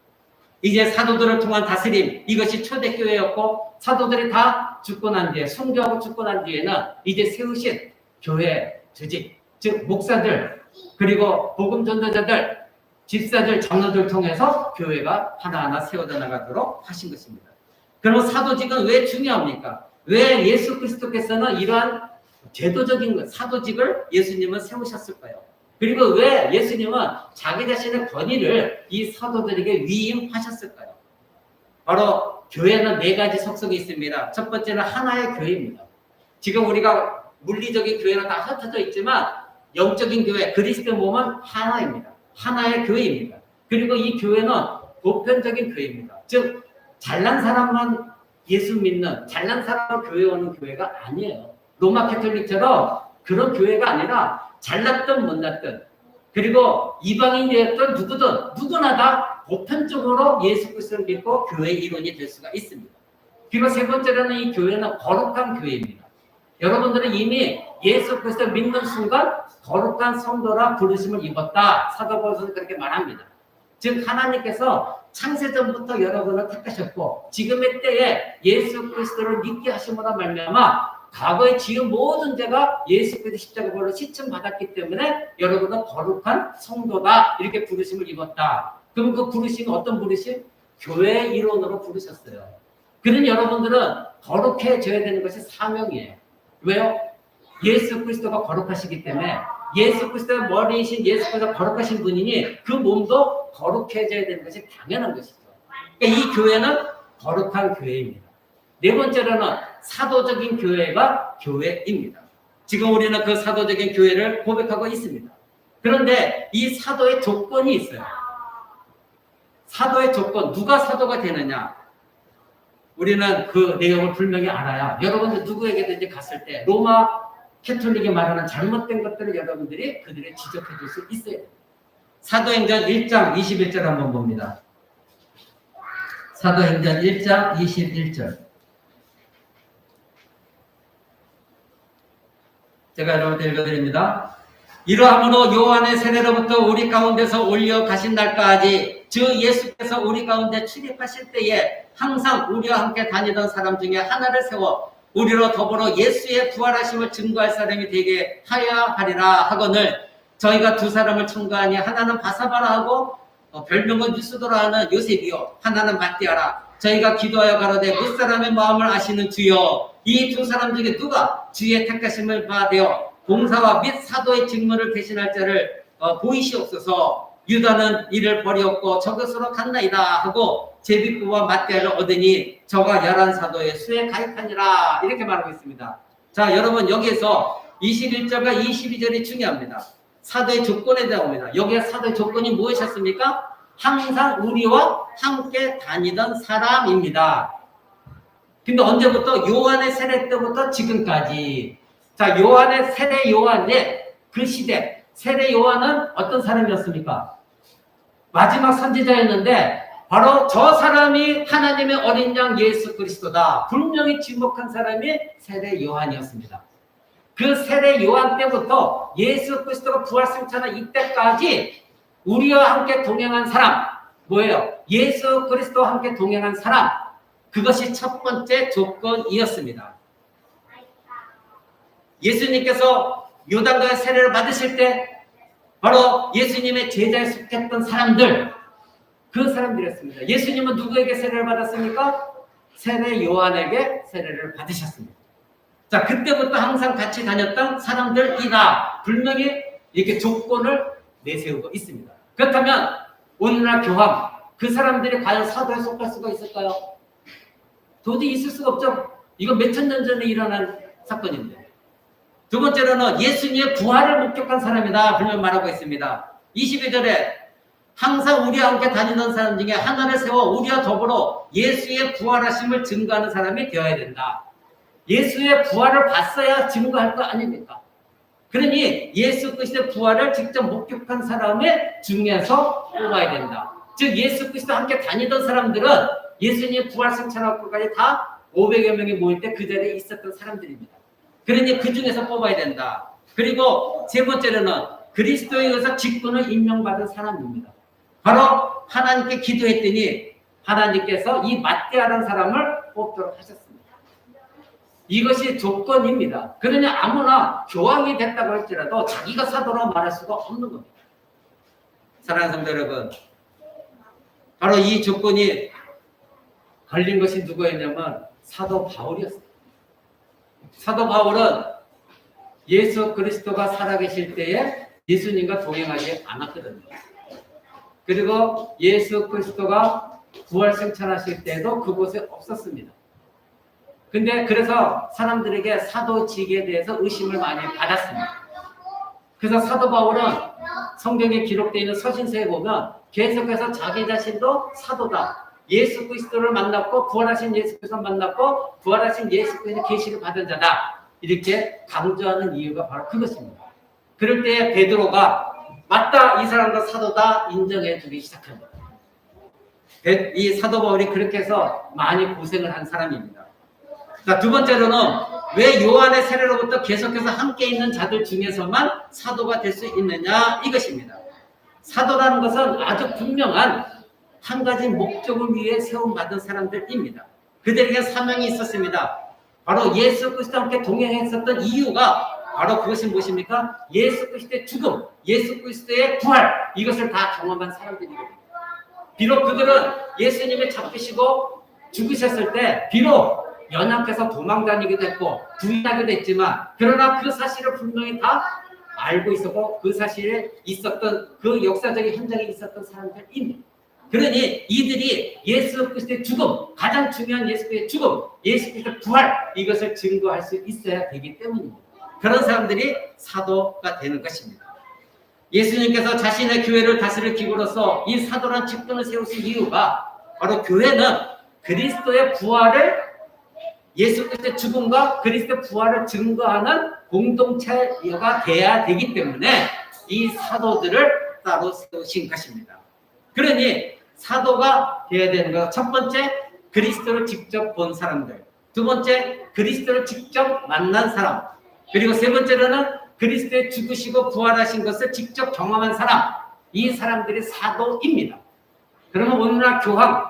이제 사도들을 통한 다스림, 이것이 초대교회였고, 사도들이 다 죽고 난 뒤에, 순교하고 죽고 난 뒤에는 이제 세우신 교회 조직, 즉 목사들, 그리고 복음 전도자들, 집사들, 장로들 통해서 교회가 하나하나 세워져 나가도록 하신 것입니다. 그럼 사도직은 왜 중요합니까? 왜 예수 그리스도께서는 이러한 제도적인 사도직을 예수님은 세우셨을까요? 그리고 왜 예수님은 자기 자신의 권위를 이 사도들에게 위임하셨을까요? 바로 교회는 4가지 속성이 있습니다. 첫 번째는 하나의 교회입니다. 지금 우리가 물리적인 교회는 다 흩어져 있지만 영적인 교회, 그리스도의 몸은 하나입니다. 하나의 교회입니다. 그리고 이 교회는 보편적인 교회입니다. 즉 잘난 사람만 예수 믿는, 잘난 사람만 교회 오는 교회가 아니에요. 로마 캐톨릭처럼 그런 교회가 아니라 잘났든 못났든, 그리고 이방인이었던 누구나 다 보편적으로 예수 그리스도를 믿고 교회 일원이 될 수가 있습니다. 그리고 세 번째로는 이 교회는 거룩한 교회입니다. 여러분들은 이미 예수 그리스도를 믿는 순간 거룩한 성도라 부르심을 입었다. 사도 바울은 그렇게 말합니다. 즉 하나님께서 창세전부터 여러분을 택하셨고 지금의 때에 예수 그리스도를 믿게 하심으로 말미암아 과거에 지은 모든 죄가 예수 그리스도 십자가로 시침받았기 때문에 여러분은 거룩한 성도다. 이렇게 부르심을 입었다. 그럼 그 부르심은 어떤 부르심? 교회 일원으로 부르셨어요. 그러니 여러분들은 거룩해져야 되는 것이 사명이에요. 왜요? 예수 그리스도가 거룩하시기 때문에 예수 그리스도의 머리이신 예수 그리스도가 거룩하신 분이니 그 몸도 거룩해져야 되는 것이 당연한 것이죠. 그러니까 이 교회는 거룩한 교회입니다. 네 번째로는 사도적인 교회가 교회입니다. 지금 우리는 그 사도적인 교회를 고백하고 있습니다. 그런데 이 사도의 조건이 있어요. 사도의 조건, 누가 사도가 되느냐? 우리는 그 내용을 분명히 알아야 여러분들 누구에게든지 갔을 때 로마 캐톨릭이 말하는 잘못된 것들을 여러분들이 그들을 지적해 줄 수 있어야 돼요. 사도행전 1장 21절 한번 봅니다. 사도행전 1장 21절. 제가 여러분들 읽어드립니다. 이러함으로 요한의 세례로부터 우리 가운데서 올려 가신 날까지 즉 예수께서 우리 가운데 출입하실 때에 항상 우리와 함께 다니던 사람 중에 하나를 세워 우리로 더불어 예수의 부활하심을 증거할 사람이 되게 하여야 하리라 하거늘 저희가 2사람을 청구하니 하나는 바사바라 하고 별명은 유스도라 하는 요셉이요 하나는 마띠아라. 저희가 기도하여 가로되 무사람의 마음을 아시는 주여 이 2사람 중에 누가 주의 택하심을 받아 봉사와 및 사도의 직무를 대신할 자를 보이시옵소서. 유다는 이를 버리었고 저것으로 갔나이다 하고 제비꾸와 마띠아를 얻으니 저가 11사도의 수에 가입하니라. 이렇게 말하고 있습니다. 자, 여러분 여기에서 21절과 22절이 중요합니다. 사도의 조건에 대합니다. 여기에 사도의 조건이 무엇이었습니까? 항상 우리와 함께 다니던 사람입니다. 근데 언제부터? 요한의 세례 때부터 지금까지. 자, 요한의 세례 요한의 그 시대, 세례 요한은 어떤 사람이었습니까? 마지막 선지자였는데 바로 저 사람이 하나님의 어린 양 예수 그리스도다. 분명히 지목한 사람이 세례 요한이었습니다. 그 세례 요한 때부터 예수 그리스도가 부활 승천한 이때까지 우리와 함께 동행한 사람, 뭐예요? 예수 그리스도와 함께 동행한 사람, 그것이 첫 번째 조건이었습니다. 예수님께서 요단강의 세례를 받으실 때 바로 예수님의 제자에 속했던 사람들, 그 사람들이었습니다. 예수님은 누구에게 세례를 받았습니까? 세례 요한에게 세례를 받으셨습니다. 자, 그때부터 항상 같이 다녔던 사람들이다. 분명히 이렇게 조건을 내세우고 있습니다. 그렇다면 오늘날 교황, 그 사람들이 과연 사도에 속할 수가 있을까요? 도저히 있을 수가 없죠. 이건 몇천 년 전에 일어난 사건인데. 두 번째로는 예수님의 부활을 목격한 사람이다. 분명히 말하고 있습니다. 22절에 항상 우리와 함께 다니던 사람 중에 하나를 세워 우리와 더불어 예수의 부활하심을 증거하는 사람이 되어야 된다. 예수의 부활을 봤어야 증거할 거 아닙니까? 그러니 예수 그리스도의 부활을 직접 목격한 사람의 중에서 뽑아야 된다. 즉 예수 그리스도와 함께 다니던 사람들은 예수님의 부활 승천학교까지 다 500여 명이 모일 때 그 자리에 있었던 사람들입니다. 그러니 그 중에서 뽑아야 된다. 그리고 세 번째로는 그리스도에 의해서 직분을 임명받은 사람입니다. 바로 하나님께 기도했더니 하나님께서 이 matthea라는 사람을 뽑도록 하셨습니다. 이것이 조건입니다. 그러냐 아무나 교황이 됐다고 할지라도 자기가 사도라고 말할 수가 없는 겁니다. 사랑하는 성도 여러분, 바로 이 조건이 걸린 것이 누구였냐면 사도 바울이었어요. 사도 바울은 예수 그리스도가 살아계실 때에 예수님과 동행하지 않았거든요. 그리고 예수 그리스도가 부활 승천하실 때도 그곳에 없었습니다. 근데 그래서 사람들에게 사도직에 대해서 의심을 많이 받았습니다. 그래서 사도 바울은 성경에 기록되어 있는 서신서에 보면 계속해서 자기 자신도 사도다. 예수 그리스도를 만났고 부활하신 예수 그리스도를 만났고 부활하신 예수 그리스도의 계시를 받은 자다. 이렇게 강조하는 이유가 바로 그것입니다. 그럴 때 베드로가 맞다, 이 사람도 사도다 인정해 주기 시작합니다. 이 사도 바울이 그렇게 해서 많이 고생을 한 사람입니다. 자, 두 번째로는 왜 요한의 세례로부터 계속해서 함께 있는 자들 중에서만 사도가 될 수 있느냐, 이것입니다. 사도라는 것은 아주 분명한 한 가지 목적을 위해 세움받은 사람들입니다. 그들에게 사명이 있었습니다. 바로 예수 그리스도와 함께 동행했었던 이유가 바로 그것이 무엇입니까? 예수 그리스도의 죽음, 예수 그리스도의 부활, 이것을 다 경험한 사람들이거든요. 비록 그들은 예수님을 잡히시고 죽으셨을 때 비록 연약해서 도망다니기도 했고 부인하기도 했지만, 그러나 그 사실을 분명히 다 알고 있었고 그 사실에 있었던 그 역사적인 현장에 있었던 사람들입니다. 그러니 이들이 예수 그리스도의 죽음, 가장 중요한 예수 그리스도의 죽음, 예수 그리스도의 부활, 이것을 증거할 수 있어야 되기 때문입니다. 그런 사람들이 사도가 되는 것입니다. 예수님께서 자신의 교회를 다스릴 기구로서 이 사도란 직분을 세우신 이유가 바로 교회는 그리스도의 부활을, 예수 그리스도의 죽음과 그리스도의 부활을 증거하는 공동체가 돼야 되기 때문에 이 사도들을 따로 세우신 것입니다. 그러니 사도가 되어야 되는 것, 첫 번째 그리스도를 직접 본 사람들, 두 번째 그리스도를 직접 만난 사람, 그리고 세 번째로는 그리스도의 죽으시고 부활하신 것을 직접 경험한 사람, 이 사람들이 사도입니다. 그러면 오늘날 교황,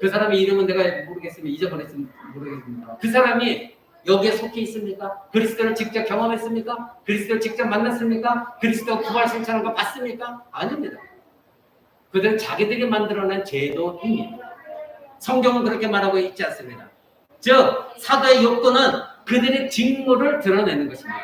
그 사람의 이름은 내가 모르겠으면 잊어버렸으면 모르겠습니다. 그 사람이 여기에 속해 있습니까? 그리스도를 직접 경험했습니까? 그리스도를 직접 만났습니까? 그리스도 부활 승천한 거 봤습니까? 아닙니다. 그들은 자기들이 만들어낸 제도입니다. 성경은 그렇게 말하고 있지 않습니다. 즉 사도의 요건은 그들의 직무를 드러내는 것입니다.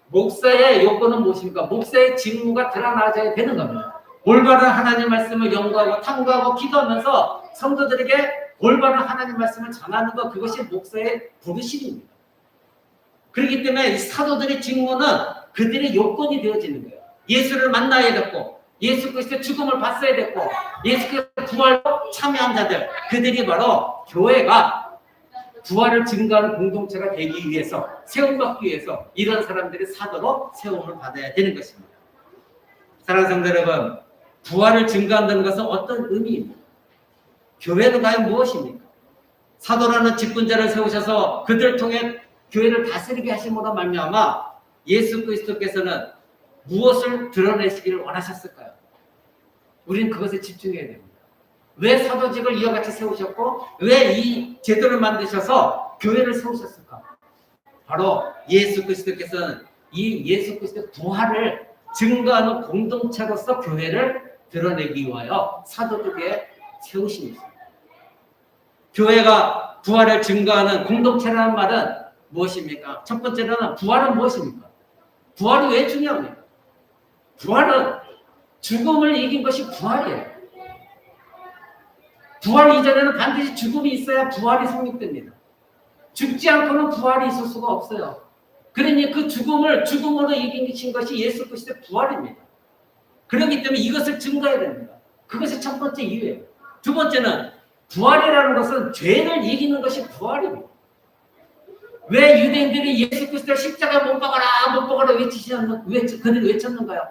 목사의 요건은 무엇입니까? 목사의 직무가 드러나야 되는 겁니다. 올바른 하나님 말씀을 연구하고 탐구하고 기도하면서 성도들에게 올바른 하나님 말씀을 전하는 것, 그것이 목사의 부르심입니다. 그렇기 때문에 이 사도들의 직무는 그들의 요건이 되어지는 거예요. 예수를 만나야 됐고, 예수 그리스도의 죽음을 봤어야 됐고, 예수 그리스도의 부활로 참여한 자들, 그들이 바로 교회가 부활을 증거하는 공동체가 되기 위해서, 세움받기 위해서 이런 사람들이 사도로 세움을 받아야 되는 것입니다. 사랑하는 성도 여러분, 부활을 증거한다는 것은 어떤 의미입니까? 교회는 과연 무엇입니까? 사도라는 직분자를 세우셔서 그들을 통해 교회를 다스리게 하심으로 말미암아 예수 그리스도께서는 무엇을 드러내시기를 원하셨을까요? 우리는 그것에 집중해야 됩니다. 왜 사도직을 이와 같이 세우셨고 왜 이 제도를 만드셔서 교회를 세우셨을까? 바로 예수 그리스도께서는 이 예수 그리스도의 부활을 증거하는 공동체로서 교회를 드러내기 위하여 사도들에게 세우신 것입니다. 교회가 부활을 증거하는 공동체라는 말은 무엇입니까? 첫 번째로는 부활은 무엇입니까? 부활이 왜 중요합니까? 부활은 죽음을 이긴 것이 부활이에요. 부활 이전에는 반드시 죽음이 있어야 부활이 성립됩니다. 죽지 않고는 부활이 있을 수가 없어요. 그러니 그 죽음을 죽음으로 이기신 것이 예수 그리스도의 부활입니다. 그렇기 때문에 이것을 증거해야 됩니다. 그것이 첫 번째 이유예요. 두 번째는 부활이라는 것은 죄를 이기는 것이 부활입니다. 왜 유대인들이 예수 그리스도를 십자가에 못 박아라 못 박아라 그들이 외쳤는가요?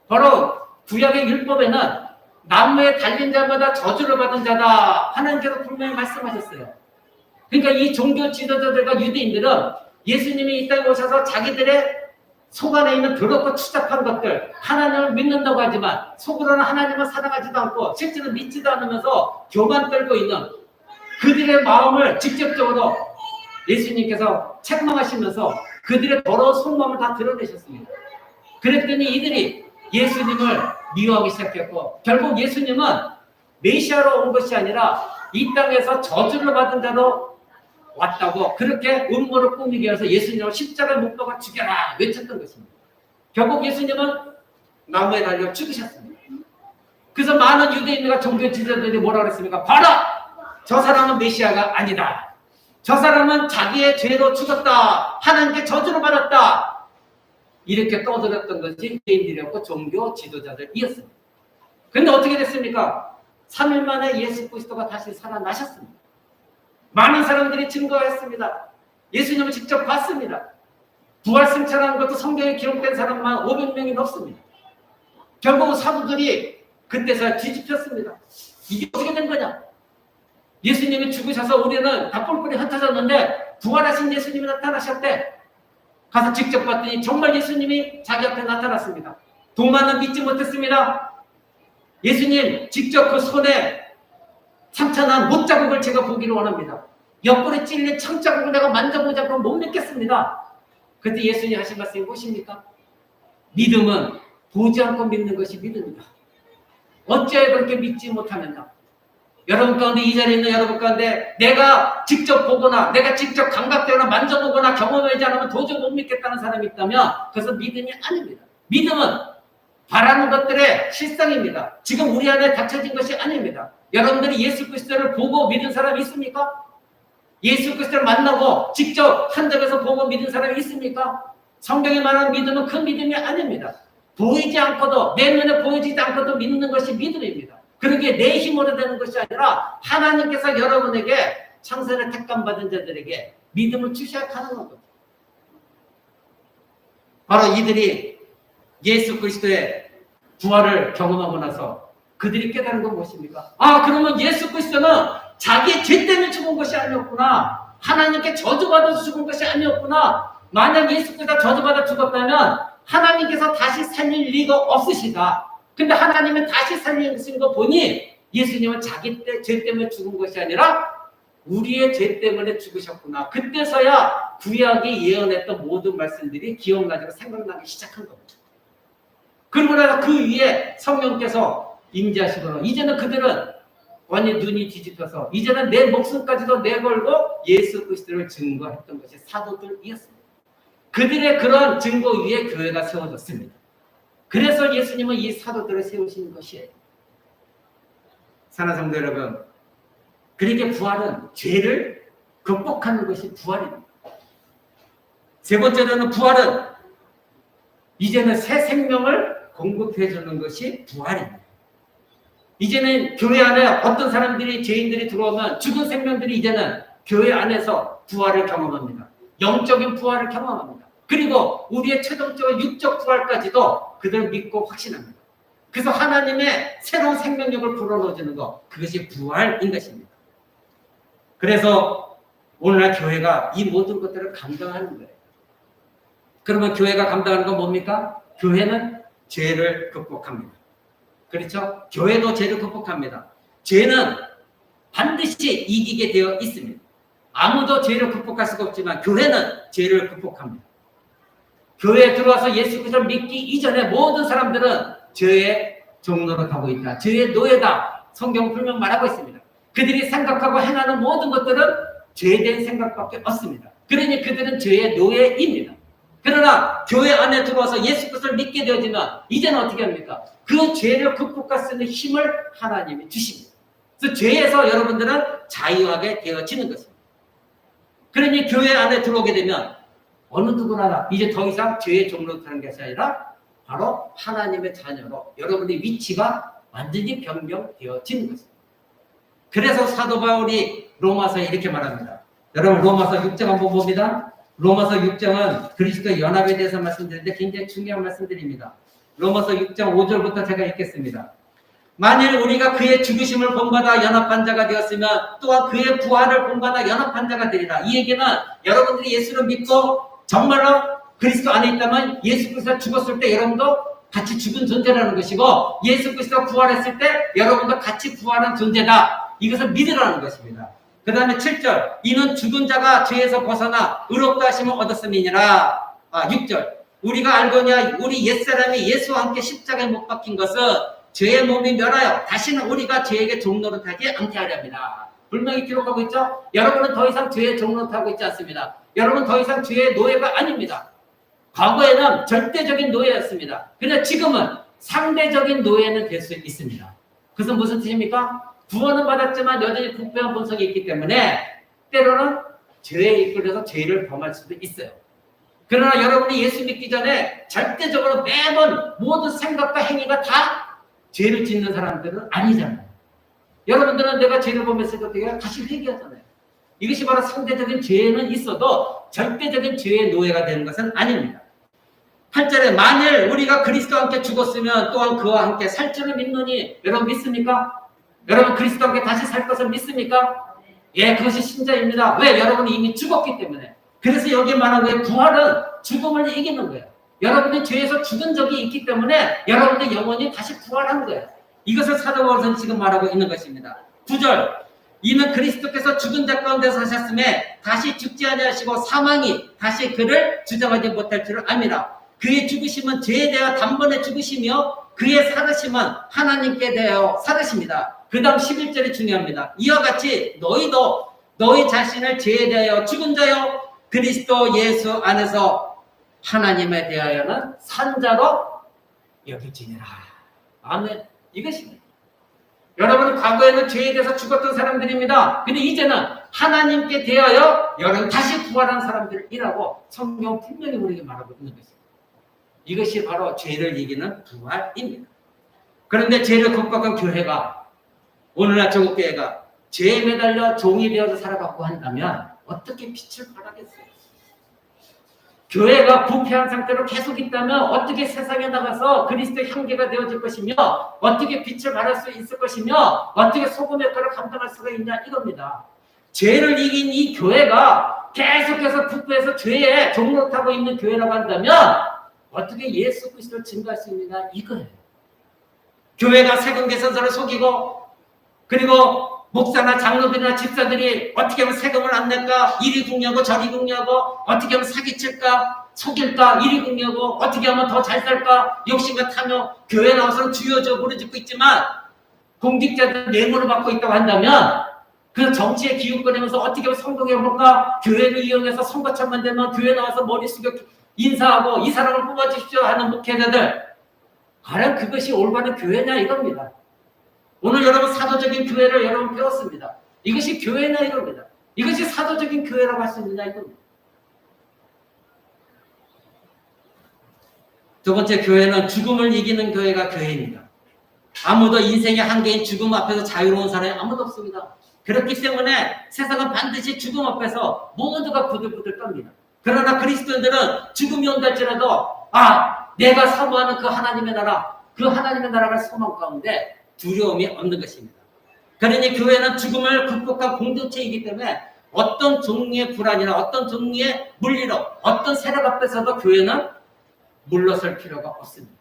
바로 구약의 율법에는 나무에 달린 자마다 저주를 받은 자다, 하나님께서 분명히 말씀하셨어요. 그러니까 이 종교 지도자들과 유대인들은 예수님이 이 땅에 오셔서 자기들의 속 안에 있는 더럽고 추잡한 것들, 하나님을 믿는다고 하지만 속으로는 하나님을 사랑하지도 않고 실제로 믿지도 않으면서 교만 떨고 있는 그들의 마음을 직접적으로 예수님께서 책망하시면서 그들의 더러운 속마음을 다 드러내셨습니다. 그랬더니 이들이 예수님을 미워하기 시작했고, 결국 예수님은 메시아로 온 것이 아니라 이 땅에서 저주를 받은 자로 왔다고 그렇게 음모를 꾸미기 위해서 예수님을 십자가에 못 박아 죽여라 외쳤던 것입니다. 결국 예수님은 나무에 달려 죽으셨습니다. 그래서 많은 유대인과 종교 지도자들이 뭐라 그랬습니까? 봐라! 저 사람은 메시아가 아니다. 저 사람은 자기의 죄로 죽었다. 하나님께 저주를 받았다. 이렇게 떠들었던 것이 유대인들이었고 종교 지도자들이었습니다. 그런데 어떻게 됐습니까? 3일 만에 예수 그리스도가 다시 살아나셨습니다. 많은 사람들이 증거했습니다. 예수님을 직접 봤습니다. 부활 승천하는 것도 성경에 기록된 사람만 500명이 넘습니다. 결국 사도들이 그때서야 뒤집혔습니다. 이게 어떻게 된 거냐? 예수님이 죽으셔서 우리는 다 뿔뿔이 흩어졌는데 부활하신 예수님이 나타나셨대. 가서 직접 봤더니 정말 예수님이 자기 앞에 나타났습니다. 도마는 믿지 못했습니다. 예수님 직접 그 손에 상처난 못자국을 제가 보기를 원합니다. 옆구리 찔린 창자국을 내가 만져보자고 못 믿겠습니다. 그때 예수님 하신 말씀이 무엇입니까? 믿음은 보지 않고 믿는 것이 믿음이다. 어찌하여 그렇게 믿지 못하느냐? 여러분 가운데, 이 자리에 있는 여러분 가운데 내가 직접 보거나 내가 직접 감각되거나 만져보거나 경험하지 않으면 도저히 못 믿겠다는 사람이 있다면 그것은 믿음이 아닙니다. 믿음은 바라는 것들의 실상입니다. 지금 우리 안에 닫혀진 것이 아닙니다. 여러분들이 예수 그리스도를 보고 믿은 사람이 있습니까? 예수 그리스도를 만나고 직접 한접에서 보고 믿은 사람이 있습니까? 성경에 말하는 믿음은 그 믿음이 아닙니다. 보이지 않고도, 내 눈에 보이지 않고도 믿는 것이 믿음입니다. 그러기에 내 힘으로 되는 것이 아니라 하나님께서 여러분에게 창세를 택감받은 자들에게 믿음을 주셔야 가능한 겁니다. 바로 이들이 예수 그리스도의 부활을 경험하고 나서 그들이 깨달은 건 무엇입니까? 아, 그러면 예수 그리스도는 자기의 죄 때문에 죽은 것이 아니었구나. 하나님께 저주받아서 죽은 것이 아니었구나. 만약 예수 그리스도가 저주받아 죽었다면 하나님께서 다시 살릴 리가 없으시다. 근데 하나님은 다시 살리신 거 보니 예수님은 자기 죄 때문에 죽은 것이 아니라 우리의 죄 때문에 죽으셨구나. 그때서야 구약이 예언했던 모든 말씀들이 기억나고 생각나기 시작한 겁니다. 그러고 나서 그 위에 성령께서 임재하시거나 이제는 그들은 완전히 눈이 뒤집혀서 이제는 내 목숨까지도 내걸고 예수 그리스도를 증거했던 것이 사도들이었습니다. 그들의 그런 증거 위에 교회가 세워졌습니다. 그래서 예수님은 이 사도들을 세우신 것이에요. 사랑하는 성도 여러분, 그렇게 부활은 죄를 극복하는 것이 부활입니다. 세 번째로는 부활은 이제는 새 생명을 공급해 주는 것이 부활입니다. 이제는 교회 안에 어떤 사람들이, 죄인들이 들어오면 죽은 생명들이 이제는 교회 안에서 부활을 경험합니다. 영적인 부활을 경험합니다. 그리고 우리의 최종적인 육적 부활까지도 그들을 믿고 확신합니다. 그래서 하나님의 새로운 생명력을 불어넣어주는 것, 그것이 부활인 것입니다. 그래서 오늘날 교회가 이 모든 것들을 감당하는 거예요. 그러면 교회가 감당하는 건 뭡니까? 교회는 죄를 극복합니다. 그렇죠? 교회도 죄를 극복합니다. 죄는 반드시 이기게 되어 있습니다. 아무도 죄를 극복할 수가 없지만 교회는 죄를 극복합니다. 교회에 들어와서 예수 그리스도를 믿기 이전에 모든 사람들은 죄의 종로로 가고 있다. 죄의 노예다. 성경 분명 말하고 있습니다. 그들이 생각하고 행하는 모든 것들은 죄된 생각밖에 없습니다. 그러니 그들은 죄의 노예입니다. 그러나 교회 안에 들어와서 예수 그리스도를 믿게 되어지면 이제는 어떻게 합니까? 그 죄를 극복할 수 있는 힘을 하나님이 주십니다. 그래서 죄에서 여러분들은 자유하게 되어지는 것입니다. 그러니 교회 안에 들어오게 되면 어느 누구나 이제 더 이상 죄의 종로로 타는 것이 아니라 바로 하나님의 자녀로 여러분의 위치가 완전히 변경되어지는 것입니다. 그래서 사도 바울이 로마서에 이렇게 말합니다. 여러분 로마서 6장 한번 봅니다. 로마서 6장은 그리스도 연합에 대해서 말씀드리는데 굉장히 중요한 말씀드립니다. 로마서 6장 5절부터 제가 읽겠습니다. 만일 우리가 그의 죽으심을 본받아 연합한 자가 되었으면 또한 그의 부활을 본받아 연합한 자가 되리라. 이 얘기는 여러분들이 예수를 믿고 정말로 그리스도 안에 있다면 예수 그리스도가 죽었을 때 여러분도 같이 죽은 존재라는 것이고 예수 그리스도가 부활했을 때 여러분도 같이 부활한 존재다. 이것을 믿으라는 것입니다. 그 다음에 7절 이는 죽은 자가 죄에서 벗어나 의롭다 하심을 얻었음이니라. 6절 우리가 알거냐 우리 옛사람이 예수와 함께 십자가에 못 박힌 것은 죄의 몸이 멸하여 다시는 우리가 죄에게 종노릇하지 않게 하렵니다. 분명히 기록하고 있죠. 여러분은 더 이상 죄의 종노릇하고 있지 않습니다. 여러분 더 이상 죄의 노예가 아닙니다. 과거에는 절대적인 노예였습니다. 그러나 지금은 상대적인 노예는 될 수 있습니다. 그것은 무슨 뜻입니까? 구원은 받았지만 여전히 부패한 본성이 있기 때문에 때로는 죄에 이끌려서 죄를 범할 수도 있어요. 그러나 여러분이 예수 믿기 전에 절대적으로 매번 모든 생각과 행위가 다 죄를 짓는 사람들은 아니잖아요. 여러분들은 내가 죄를 범했을 때 다시 회개하잖아요. 이것이 바로 상대적인 죄는 있어도 절대적인 죄의 노예가 되는 것은 아닙니다. 8절에 만일 우리가 그리스도와 함께 죽었으면 또한 그와 함께 살 줄을 믿노니 여러분 믿습니까? 여러분 그리스도와 함께 다시 살 것을 믿습니까? 예, 그것이 신자입니다. 왜? 여러분이 이미 죽었기 때문에. 그래서 여기 말한 거예요. 부활은 죽음을 이기는 거예요. 여러분이 죄에서 죽은 적이 있기 때문에 여러분의 영혼이 다시 부활한 거예요. 이것을 사도 바울은 지금 말하고 있는 것입니다. 9절 이는 그리스도께서 죽은 자 가운데 사셨음에 다시 죽지 아니하시고 사망이 다시 그를 주장하지 못할 줄을 압니다. 그의 죽으심은 죄에 대하여 단번에 죽으시며 그의 살으심은 하나님께 대하여 살으십니다. 그 다음 11절이 중요합니다. 이와 같이 너희도 너희 자신을 죄에 대하여 죽은 자요 그리스도 예수 안에서 하나님에 대하여는 산 자로 여길지니라. 아멘. 이것입니다. 여러분은 과거에는 죄에 대해서 죽었던 사람들입니다. 근데 이제는 하나님께 대하여 여러분 다시 부활한 사람들이라고 성경 분명히 우리에게 말하고 있는 것입니다. 이것이 바로 죄를 이기는 부활입니다. 그런데 죄를 극복한 교회가 오늘날 전국교회가 죄에 매달려 종이 되어서 살아가고 한다면 어떻게 빛을 발하겠어요? 교회가 부패한 상태로 계속 있다면 어떻게 세상에 나가서 그리스도의 향기가 되어질 것이며 어떻게 빛을 발할 수 있을 것이며 어떻게 소금의 역할을 감당할 수가 있냐 이겁니다. 죄를 이긴 이 교회가 계속해서 부패해서 죄에 종노릇하고 있는 교회라고 한다면 어떻게 예수 그리스도를 증거할 수 있느냐 이거예요. 교회가 세금 계산서를 속이고 그리고 목사나 장로들이나 집사들이 어떻게 하면 세금을 안 낼까? 이리 궁려고 저리 궁려고 어떻게 하면 사기칠까? 속일까? 이리 궁려고 어떻게 하면 더 잘 살까? 욕심과 탐욕 교회 나와서는 주여져 부르짖고 있지만 공직자들 뇌물을 받고 있다고 한다면 그 정치에 기웃거리면서 어떻게 하면 성공해볼까? 교회를 이용해서 선거철만 되면 교회 나와서 머리 숙여 인사하고 이 사람을 뽑아주십시오 하는 목회자들 과연 그것이 올바른 교회냐 이겁니다. 오늘 여러분 사도적인 교회를 여러분 배웠습니다. 이것이 교회냐 이겁니다. 이것이 사도적인 교회라고 할 수 있느냐 이겁니다. 두 번째 교회는 죽음을 이기는 교회가 교회입니다. 아무도 인생의 한계인 죽음 앞에서 자유로운 사람이 아무도 없습니다. 그렇기 때문에 세상은 반드시 죽음 앞에서 모두가 부들부들 떱니다. 그러나 그리스도인들은 죽음이 온달지라도 내가 사모하는 그 하나님의 나라 그 하나님의 나라가 소망 가운데 두려움이 없는 것입니다. 그러니 교회는 죽음을 극복한 공동체이기 때문에 어떤 종류의 불안이나 어떤 종류의 물리로 어떤 세력 앞에서도 교회는 물러설 필요가 없습니다.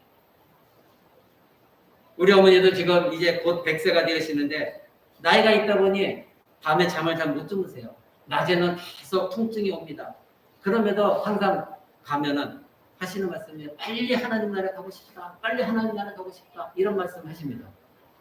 우리 어머니도 지금 이제 곧 100세가 되시는데 나이가 있다 보니 밤에 잠을 잘 못 주무세요. 낮에는 계속 통증이 옵니다. 그럼에도 항상 가면은 하시는 말씀이 빨리 하나님 나라 가고 싶다. 빨리 하나님 나라 가고 싶다. 이런 말씀 하십니다.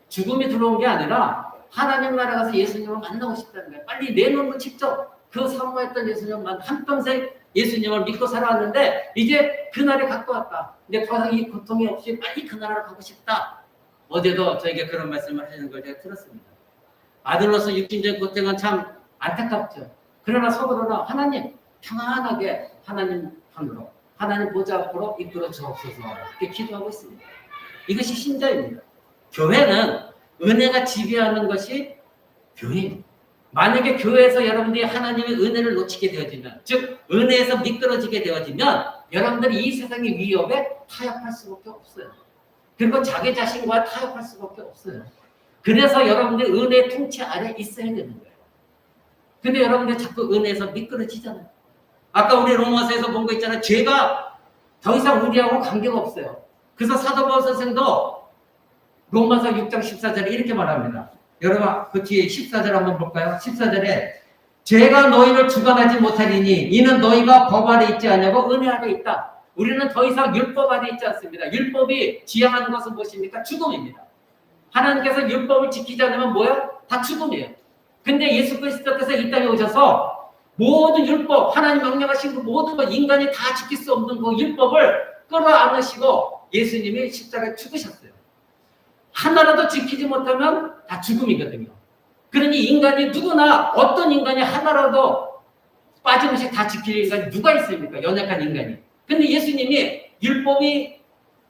죽음이 들어온 게 아니라 하나님 나라 가서 예수님을 만나고 싶다는 거예요. 빨리 내 눈으로 직접 그 사모했던 예수님을 한평생 예수님을 믿고 살아왔는데 이제 그날이 가까웠다. 근데 더 이상 이 고통이 없이 빨리 그 나라로 가고 싶다. 어제도 저에게 그런 말씀을 하시는 걸 제가 들었습니다. 아들로서 육신적인 고통은 참 안타깝죠. 그러나 속으로는 하나님 평안하게 하나님 편으로 하나님 보좌 앞으로 이끌어 주옵소서 이렇게 기도하고 있습니다. 이것이 신자입니다. 교회는 은혜가 지배하는 것이 교회입니다. 만약에 교회에서 여러분들이 하나님의 은혜를 놓치게 되어지면 즉 은혜에서 미끄러지게 되어지면 여러분들이 이 세상의 위협에 타협할 수밖에 없어요. 그리고 자기 자신과 타협할 수밖에 없어요. 그래서 여러분들이 은혜의 통치 아래 있어야 되는 거예요. 근데 여러분들이 자꾸 은혜에서 미끄러지잖아요. 아까 우리 로마서에서 본 거 있잖아요. 죄가 더 이상 우리하고 관계가 없어요. 그래서 사도 바울 선생도 로마서 6장 14절에 이렇게 말합니다. 여러분 그 뒤에 14절 한번 볼까요? 14절에 죄가 너희를 주관하지 못하리니 이는 너희가 법 아래 있지 않냐고 은혜 아래 있다. 우리는 더 이상 율법 아래 있지 않습니다. 율법이 지향하는 것은 무엇입니까? 죽음입니다. 하나님께서 율법을 지키지 않으면 뭐예요? 다 죽음이에요. 근데 예수 그리스도께서 이 땅에 오셔서 모든 율법, 하나님 명령하신 그 모든 것, 인간이 다 지킬 수 없는 그 율법을 끌어안으시고 예수님이 십자가에 죽으셨어요. 하나라도 지키지 못하면 다 죽음이거든요. 그러니 인간이 누구나 어떤 인간이 하나라도 빠짐없이 다 지킬 인간이 누가 있습니까? 연약한 인간이. 근데 예수님이 율법이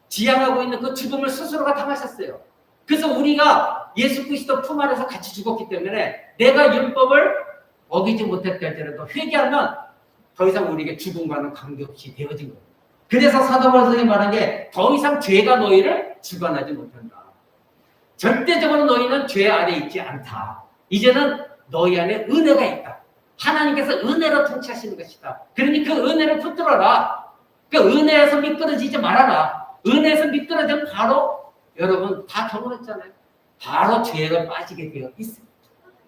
지향하고 있는 그 죽음을 스스로가 당하셨어요. 그래서 우리가 예수 그리스도 품 안에서 같이 죽었기 때문에 내가 율법을 어기지 못했다 할지라도 회개하면 더 이상 우리에게 죽음과는 관계없이 되어진 거예요. 그래서 사도 바울 선생님이 말한 게 더 이상 죄가 너희를 주관하지 못한다. 절대적으로 너희는 죄 아래 있지 않다. 이제는 너희 안에 은혜가 있다. 하나님께서 은혜로 통치하시는 것이다. 그러니 그 은혜를 붙들어라. 그 은혜에서 미끄러지지 말아라. 은혜에서 미끄러지면 바로 여러분 다 경험했잖아요. 바로 죄로 빠지게 되어 있습니다.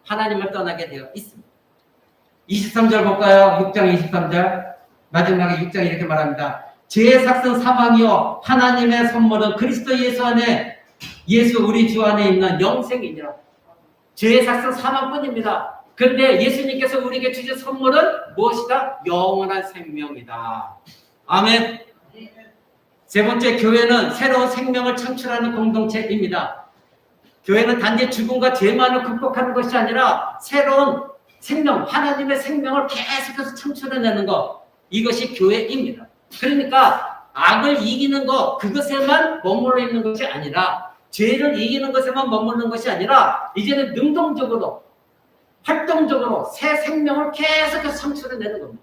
하나님을 떠나게 되어 있습니다. 23절 볼까요? 6장 23절. 마지막에 6장 이렇게 말합니다. 죄의 삭은 사망이요 하나님의 선물은 그리스도 예수 안에 예수 우리 주 안에 있는 영생이니라. 죄의 삭은 사망뿐입니다. 그런데 예수님께서 우리에게 주신 선물은 무엇이다? 영원한 생명이다. 아멘. 세 번째, 교회는 새로운 생명을 창출하는 공동체입니다. 교회는 단지 죽음과 죄만을 극복하는 것이 아니라 새로운 생명, 하나님의 생명을 계속해서 창출해내는 것, 이것이 교회입니다. 그러니까 악을 이기는 것, 그것에만 머물러 있는 것이 아니라 죄를 이기는 것에만 머무르는 것이 아니라 이제는 능동적으로, 활동적으로 새 생명을 계속해서 창출해내는 겁니다.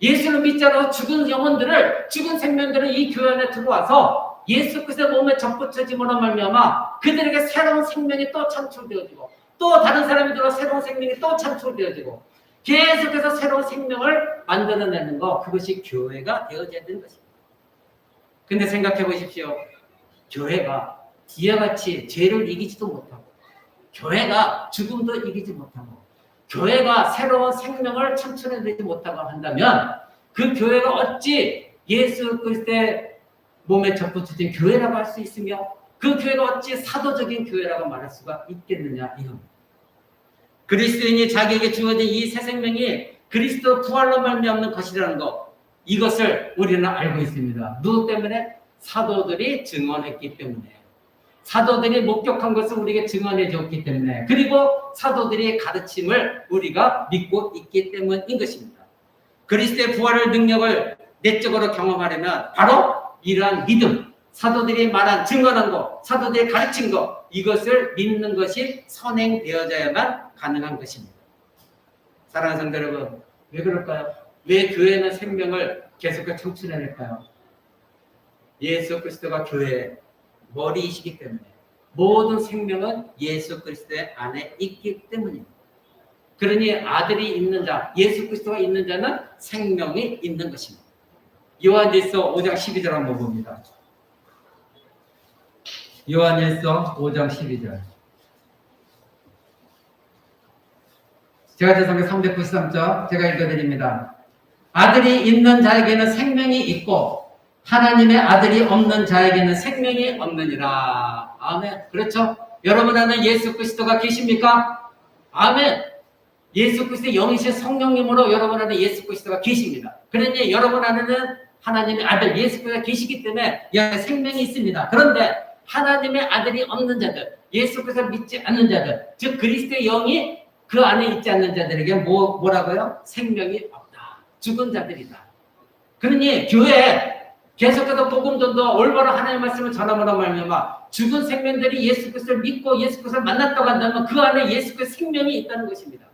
예수를 믿지 않아서 죽은 영혼들을, 죽은 생명들을 이 교회 안에 들어와서 예수 그리스도의 몸에 접붙여짐으로 말미암아 그들에게 새로운 생명이 또 창출되어지고 또 다른 사람이 들어 새로운 생명이 또 창출되어지고 계속해서 새로운 생명을 만들어내는 것, 그것이 교회가 되어져야 되는 것입니다. 근데 생각해 보십시오. 교회가 이와 같이 죄를 이기지도 못하고 교회가 죽음도 이기지 못하고 교회가 새로운 생명을 창출해내지 못하고 한다면 그 교회가 어찌 예수 그리스도의 몸에 접붙여진 교회라고 할 수 있으며 그 교회가 어찌 사도적인 교회라고 말할 수가 있겠느냐 이겁니다. 그리스도인이 자기에게 주어진 이 새 생명이 그리스도 부활로 말미암는 것이라는 것, 이것을 우리는 알고 있습니다. 누구 때문에? 사도들이 증언했기 때문에, 사도들이 목격한 것을 우리에게 증언해 줬기 때문에, 그리고 사도들의 가르침을 우리가 믿고 있기 때문인 것입니다. 그리스도의 부활의 능력을 내적으로 경험하려면 바로 이러한 믿음, 사도들이 말한 증언한 것, 사도들이 가르친 것, 이것을 믿는 것이 선행되어져야만 가능한 것입니다. 사랑하는 성도 여러분, 왜 그럴까요? 왜 교회는 생명을 계속해서 창출해낼까요? 예수 그리스도가 교회의 머리이시기 때문에, 모든 생명은 예수 그리스도의 안에 있기 때문입니다. 그러니 아들이 있는 자, 예수 그리스도가 있는 자는 생명이 있는 것입니다. 요한일서 5장 12절 한번 봅니다. 요한일서 5장 12절. 제가 제성경 393쪽 제가 읽어드립니다. 아들이 있는 자에게는 생명이 있고 하나님의 아들이 없는 자에게는 생명이 없느니라. 아멘. 그렇죠? 여러분 안에 예수 그리스도가 계십니까? 아멘. 예수 그리스도의 영이신 성령님으로 여러분 안에 예수 그리스도가 계십니다. 그러니 여러분 안에는 하나님의 아들 예수 그리스도가 계시기 때문에 생명이 있습니다. 그런데 하나님의 아들이 없는 자들, 예수 그리스도를 믿지 않는 자들, 즉 그리스도의 영이 그 안에 있지 않는 자들에게 뭐라고요? 생명이 없다. 죽은 자들이다. 그러니 교회에 계속해서 복음 전도 올바로 하나님의 말씀을 전함으로 말미암아 죽은 생명들이 예수 그리스도를 믿고 예수 그리스도를 만났다고 한다면 그 안에 예수 그리스도의 생명이 있다는 것입니다.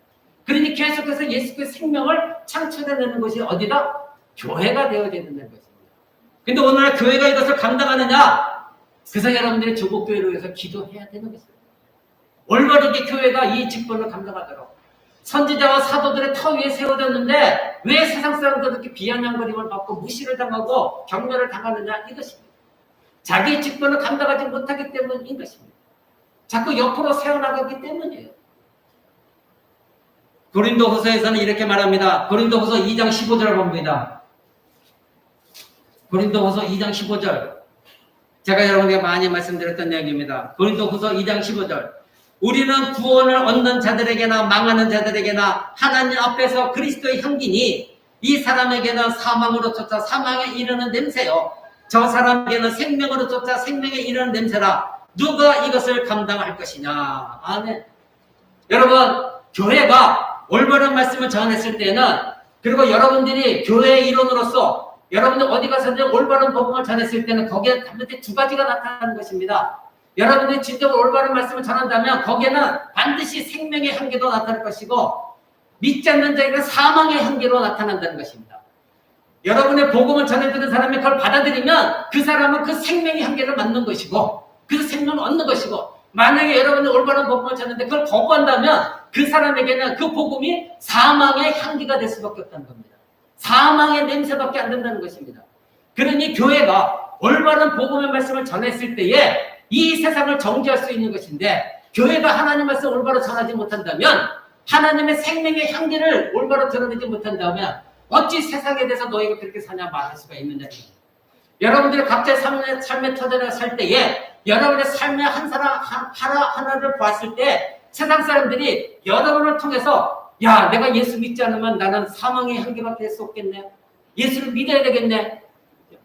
그러니 계속해서 예수 그리스도의 생명을 창출해내는 것이 어디다? 교회가 되어야 된다는 것입니다. 근데 오늘날 교회가 이것을 감당하느냐? 그래서 여러분들이 조국교회로 해서 기도해야 되는 것입니다. 올바르게 교회가 이 직분을 감당하도록 선지자와 사도들의 터 위에 세워졌는데 왜 세상 사람들 그렇게 비아냥거림을 받고 무시를 당하고 경멸을 당하느냐 이것입니다. 자기의 직분을 감당하지 못하기 때문인 것입니다. 자꾸 옆으로 세워나가기 때문이에요. 고린도후서에서는 이렇게 말합니다. 고린도후서 2장 15절을 봅니다. 고린도후서 2장 15절. 제가 여러분에게 많이 말씀드렸던 이야기입니다. 고린도후서 2장 15절. 우리는 구원을 얻는 자들에게나 망하는 자들에게나 하나님 앞에서 그리스도의 향기니 이 사람에게는 사망으로 쫓아 사망에 이르는 냄새요. 저 사람에게는 생명으로 쫓아 생명에 이르는 냄새라. 누가 이것을 감당할 것이냐. 아멘. 여러분, 교회가 올바른 말씀을 전했을 때는, 그리고 여러분들이 교회의 일원으로서 여러분들 어디 가서든 올바른 복음을 전했을 때는 거기에 반드시 두 가지가 나타나는 것입니다. 여러분들이 진짜 올바른 말씀을 전한다면 거기에는 반드시 생명의 향기도 나타날 것이고 믿지 않는 자에게 사망의 향기로 나타난다는 것입니다. 여러분의 복음을 전해드는 사람이 그걸 받아들이면 그 사람은 그 생명의 향기를 맡는 것이고 그 생명을 얻는 것이고, 만약에 여러분이 올바른 복음을 전하는데 그걸 거부한다면 그 사람에게는 그 복음이 사망의 향기가 될 수밖에 없다는 겁니다. 사망의 냄새밖에 안 된다는 것입니다. 그러니 교회가 올바른 복음의 말씀을 전했을 때에 이 세상을 정죄할 수 있는 것인데, 교회가 하나님 말씀을 올바로 전하지 못한다면, 하나님의 생명의 향기를 올바로 드러내지 못한다면 어찌 세상에 대해서 너희가 그렇게 사냐 말할 수가 있느냐. 여러분들이 각자의 삶의 터전에 살 때에 여러분의 삶의 하나를 봤을 때 세상 사람들이 여러분을 통해서 야, 내가 예수 믿지 않으면 나는 사망의 향기밖에 할 수 없겠네. 예수를 믿어야 되겠네.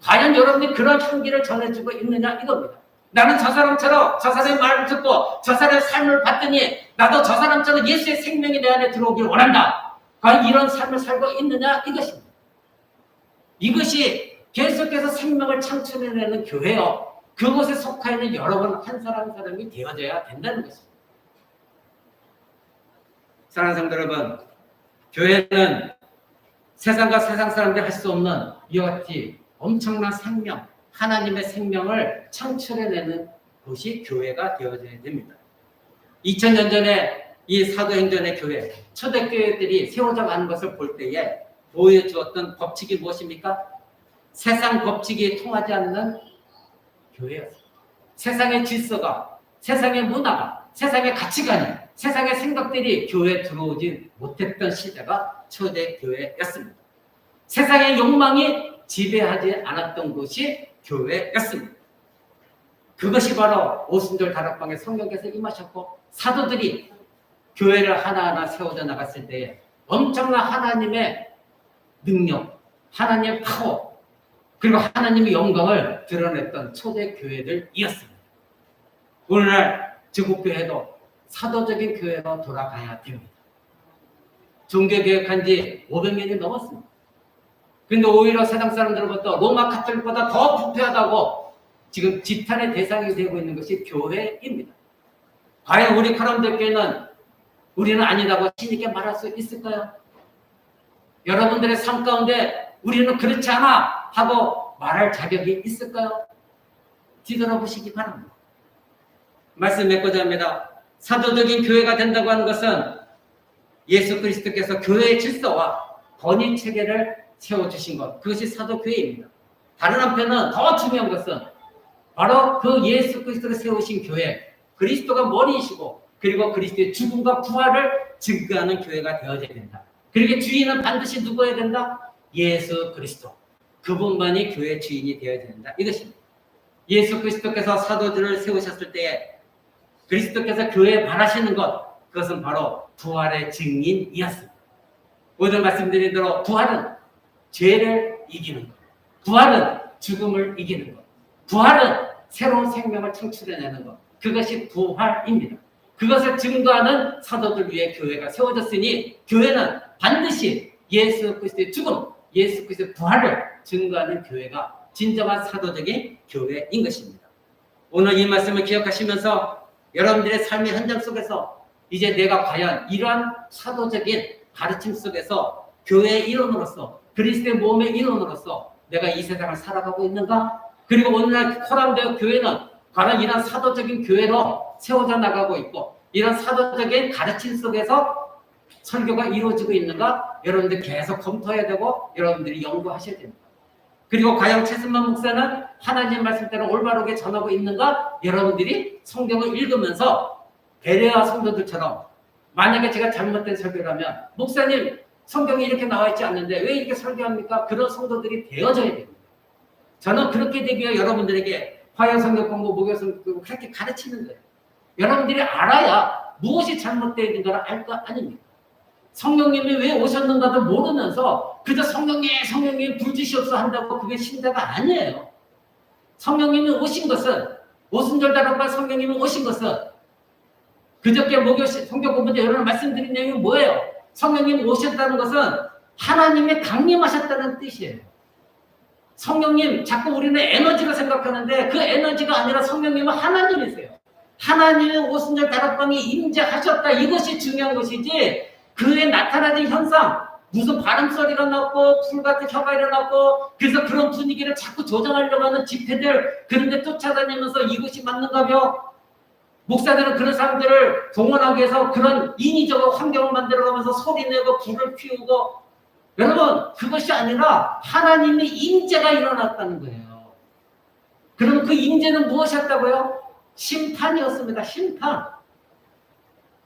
과연 여러분이 그런 향기를 전해주고 있느냐 이겁니다. 나는 저 사람처럼 저 사람의 말을 듣고 저 사람의 삶을 봤더니 나도 저 사람처럼 예수의 생명이 내 안에 들어오길 원한다. 과연 이런 삶을 살고 있느냐 이것입니다. 이것이 계속해서 생명을 창출해내는 교회요. 그곳에 속하 있는 여러분 한 사람 한 사람이 되어져야 된다는 것입니다. 사랑하는 성도 여러분, 교회는 세상과 세상 사람들이 할 수 없는 이와 같이 엄청난 생명, 하나님의 생명을 창출해내는 곳이 교회가 되어져야 됩니다. 2000년 전에 이 사도행전의 교회, 초대교회들이 세워져 가는 것을 볼 때에 보여주었던 법칙이 무엇입니까? 세상 법칙이 통하지 않는 교회였습니다. 세상의 질서가, 세상의 문화가, 세상의 가치관이, 세상의 생각들이 교회에 들어오지 못했던 시대가 초대교회였습니다. 세상의 욕망이 지배하지 않았던 곳이 교회였습니다. 그것이 바로 오순절 다락방에 성령께서 임하셨고 사도들이 교회를 하나하나 세워져 나갔을 때에 엄청난 하나님의 능력, 하나님의 파워, 그리고 하나님의 영광을 드러냈던 초대교회들이었습니다. 오늘날 지국교회도 사도적인 교회로 돌아가야 됩니다. 종교개혁한 지 500년이 넘었습니다. 그런데 오히려 세상 사람들로부터 로마 카톨릭보다 더 부패하다고 지금 지탄의 대상이 되고 있는 것이 교회입니다. 과연 우리 카람들교회는 우리는 아니라고 신있게 말할 수 있을까요? 여러분들의 삶 가운데 우리는 그렇지 않아 하고 말할 자격이 있을까요? 뒤돌아보시기 바랍니다. 말씀 맺고자 합니다. 사도적인 교회가 된다고 하는 것은 예수 그리스도께서 교회의 질서와 권위 체계를 세워주신 것, 그것이 사도교회입니다. 다른 한편은 더 중요한 것은 바로 그 예수 그리스도를 세우신 교회, 그리스도가 머리이시고 그리고 그리스도의 죽음과 부활을 증거하는 교회가 되어져야 된다. 그러기에 주인은 반드시 누구여야 된다? 예수 그리스도. 그분만이 교회의 주인이 되어야 된다. 이것입니다. 예수 그리스도께서 사도들을 세우셨을 때에 그리스도께서 교회에 바라시는 것, 그것은 바로 부활의 증인이었습니다. 오늘 말씀드린 대로 부활은 죄를 이기는 것, 부활은 죽음을 이기는 것, 부활은 새로운 생명을 창출해내는 것, 그것이 부활입니다. 그것을 증거하는 사도들 위해 교회가 세워졌으니 교회는 반드시 예수 그리스도의 죽음, 예수 그리스도의 부활을 증거하는 교회가 진정한 사도적인 교회인 것입니다. 오늘 이 말씀을 기억하시면서 여러분들의 삶의 현장 속에서 이제 내가 과연 이러한 사도적인 가르침 속에서 교회의 일원으로서 그리스도의 몸의 일원으로서 내가 이 세상을 살아가고 있는가? 그리고 오늘날 코람대학 교회는 과연 이런 사도적인 교회로 세워져 나가고 있고 이런 사도적인 가르침 속에서 설교가 이루어지고 있는가? 여러분들 계속 검토해야 되고 여러분들이 연구하셔야 됩니다. 그리고 과연 최승만 목사는 하나님 말씀대로 올바르게 전하고 있는가? 여러분들이 성경을 읽으면서 베레아 성도들처럼 만약에 제가 잘못된 설교라면 목사님 성경이 이렇게 나와 있지 않는데 왜 이렇게 설교합니까? 그런 성도들이 되어져야 됩니다. 저는 그렇게 되기 위해 여러분들에게 화요 성경 공부, 목요 성경 공부 그렇게 가르치는 거예요. 여러분들이 알아야 무엇이 잘못되어 있는가를 알 거 아닙니까? 성령님이 왜 오셨는가도 모르면서 그저 성령님 불지시옵소 한다고 그게 신자가 아니에요. 성령님이 오신 것은 오순절 다락방 성령님이 오신 것은 그저께 목요 성경 공부 때 여러분 말씀드린 내용이 뭐예요? 성령님이 오셨다는 것은 하나님이 강림하셨다는 뜻이에요. 성령님 자꾸 우리는 에너지로 생각하는데 그 에너지가 아니라 성령님은 하나님이세요. 하나님의 오순절 다락방이 임재하셨다. 이것이 중요한 것이지 그에 나타나는 현상 무슨 바람소리가 났고 풀 같은 혀가 일어났고 그래서 그런 분위기를 자꾸 조정하려고 하는 집회들 그런데 쫓아다니면서 이것이 맞는가며 목사들은 그런 사람들을 동원하기 위해서 그런 인위적으로 환경을 만들어가면서 소리내고 불을 피우고 여러분 그것이 아니라 하나님의 임재가 일어났다는 거예요. 그럼 그 임재는 무엇이었다고요? 심판이었습니다. 심판.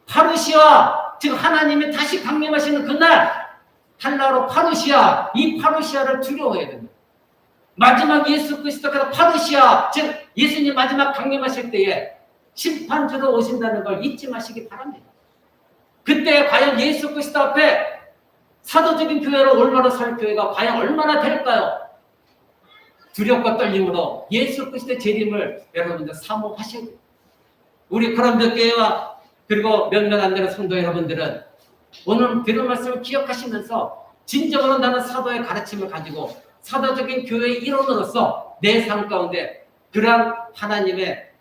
파루시아 즉 하나님이 다시 강림하시는 그날 한나라로 파루시아 이 파루시아를 두려워해야 됩니다. 마지막 예수 그리스도께서 파루시아 즉 예수님 마지막 강림하실 때에 심판주로 오신다는 걸 잊지 마시기 바랍니다. 그때 과연 예수 그리스도 앞에 사도적인 교회로 올바로 설 교회가 과연 얼마나 될까요? 두렵고 떨림으로 예수 그리스도의 재림을 여러분들 사모하셔야 돼요. 우리 코람도 교회와 그리고 몇몇 안 되는 성도 여러분들은 오늘 들은 말씀을 기억하시면서 진정으로 나는 사도의 가르침을 가지고 사도적인 교회의 일원으로서 내 삶 가운데 그러한 하나님의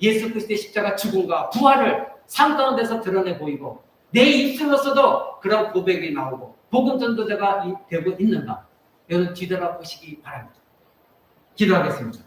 예수 그리스도의 십자가 죽음과 부활을 삶 가운데서 드러내 보이고 내 입술로서도 그런 고백이 나오고 복음 전도자가 되고 있는가 여러분 뒤돌아보시기 바랍니다. 기도하겠습니다.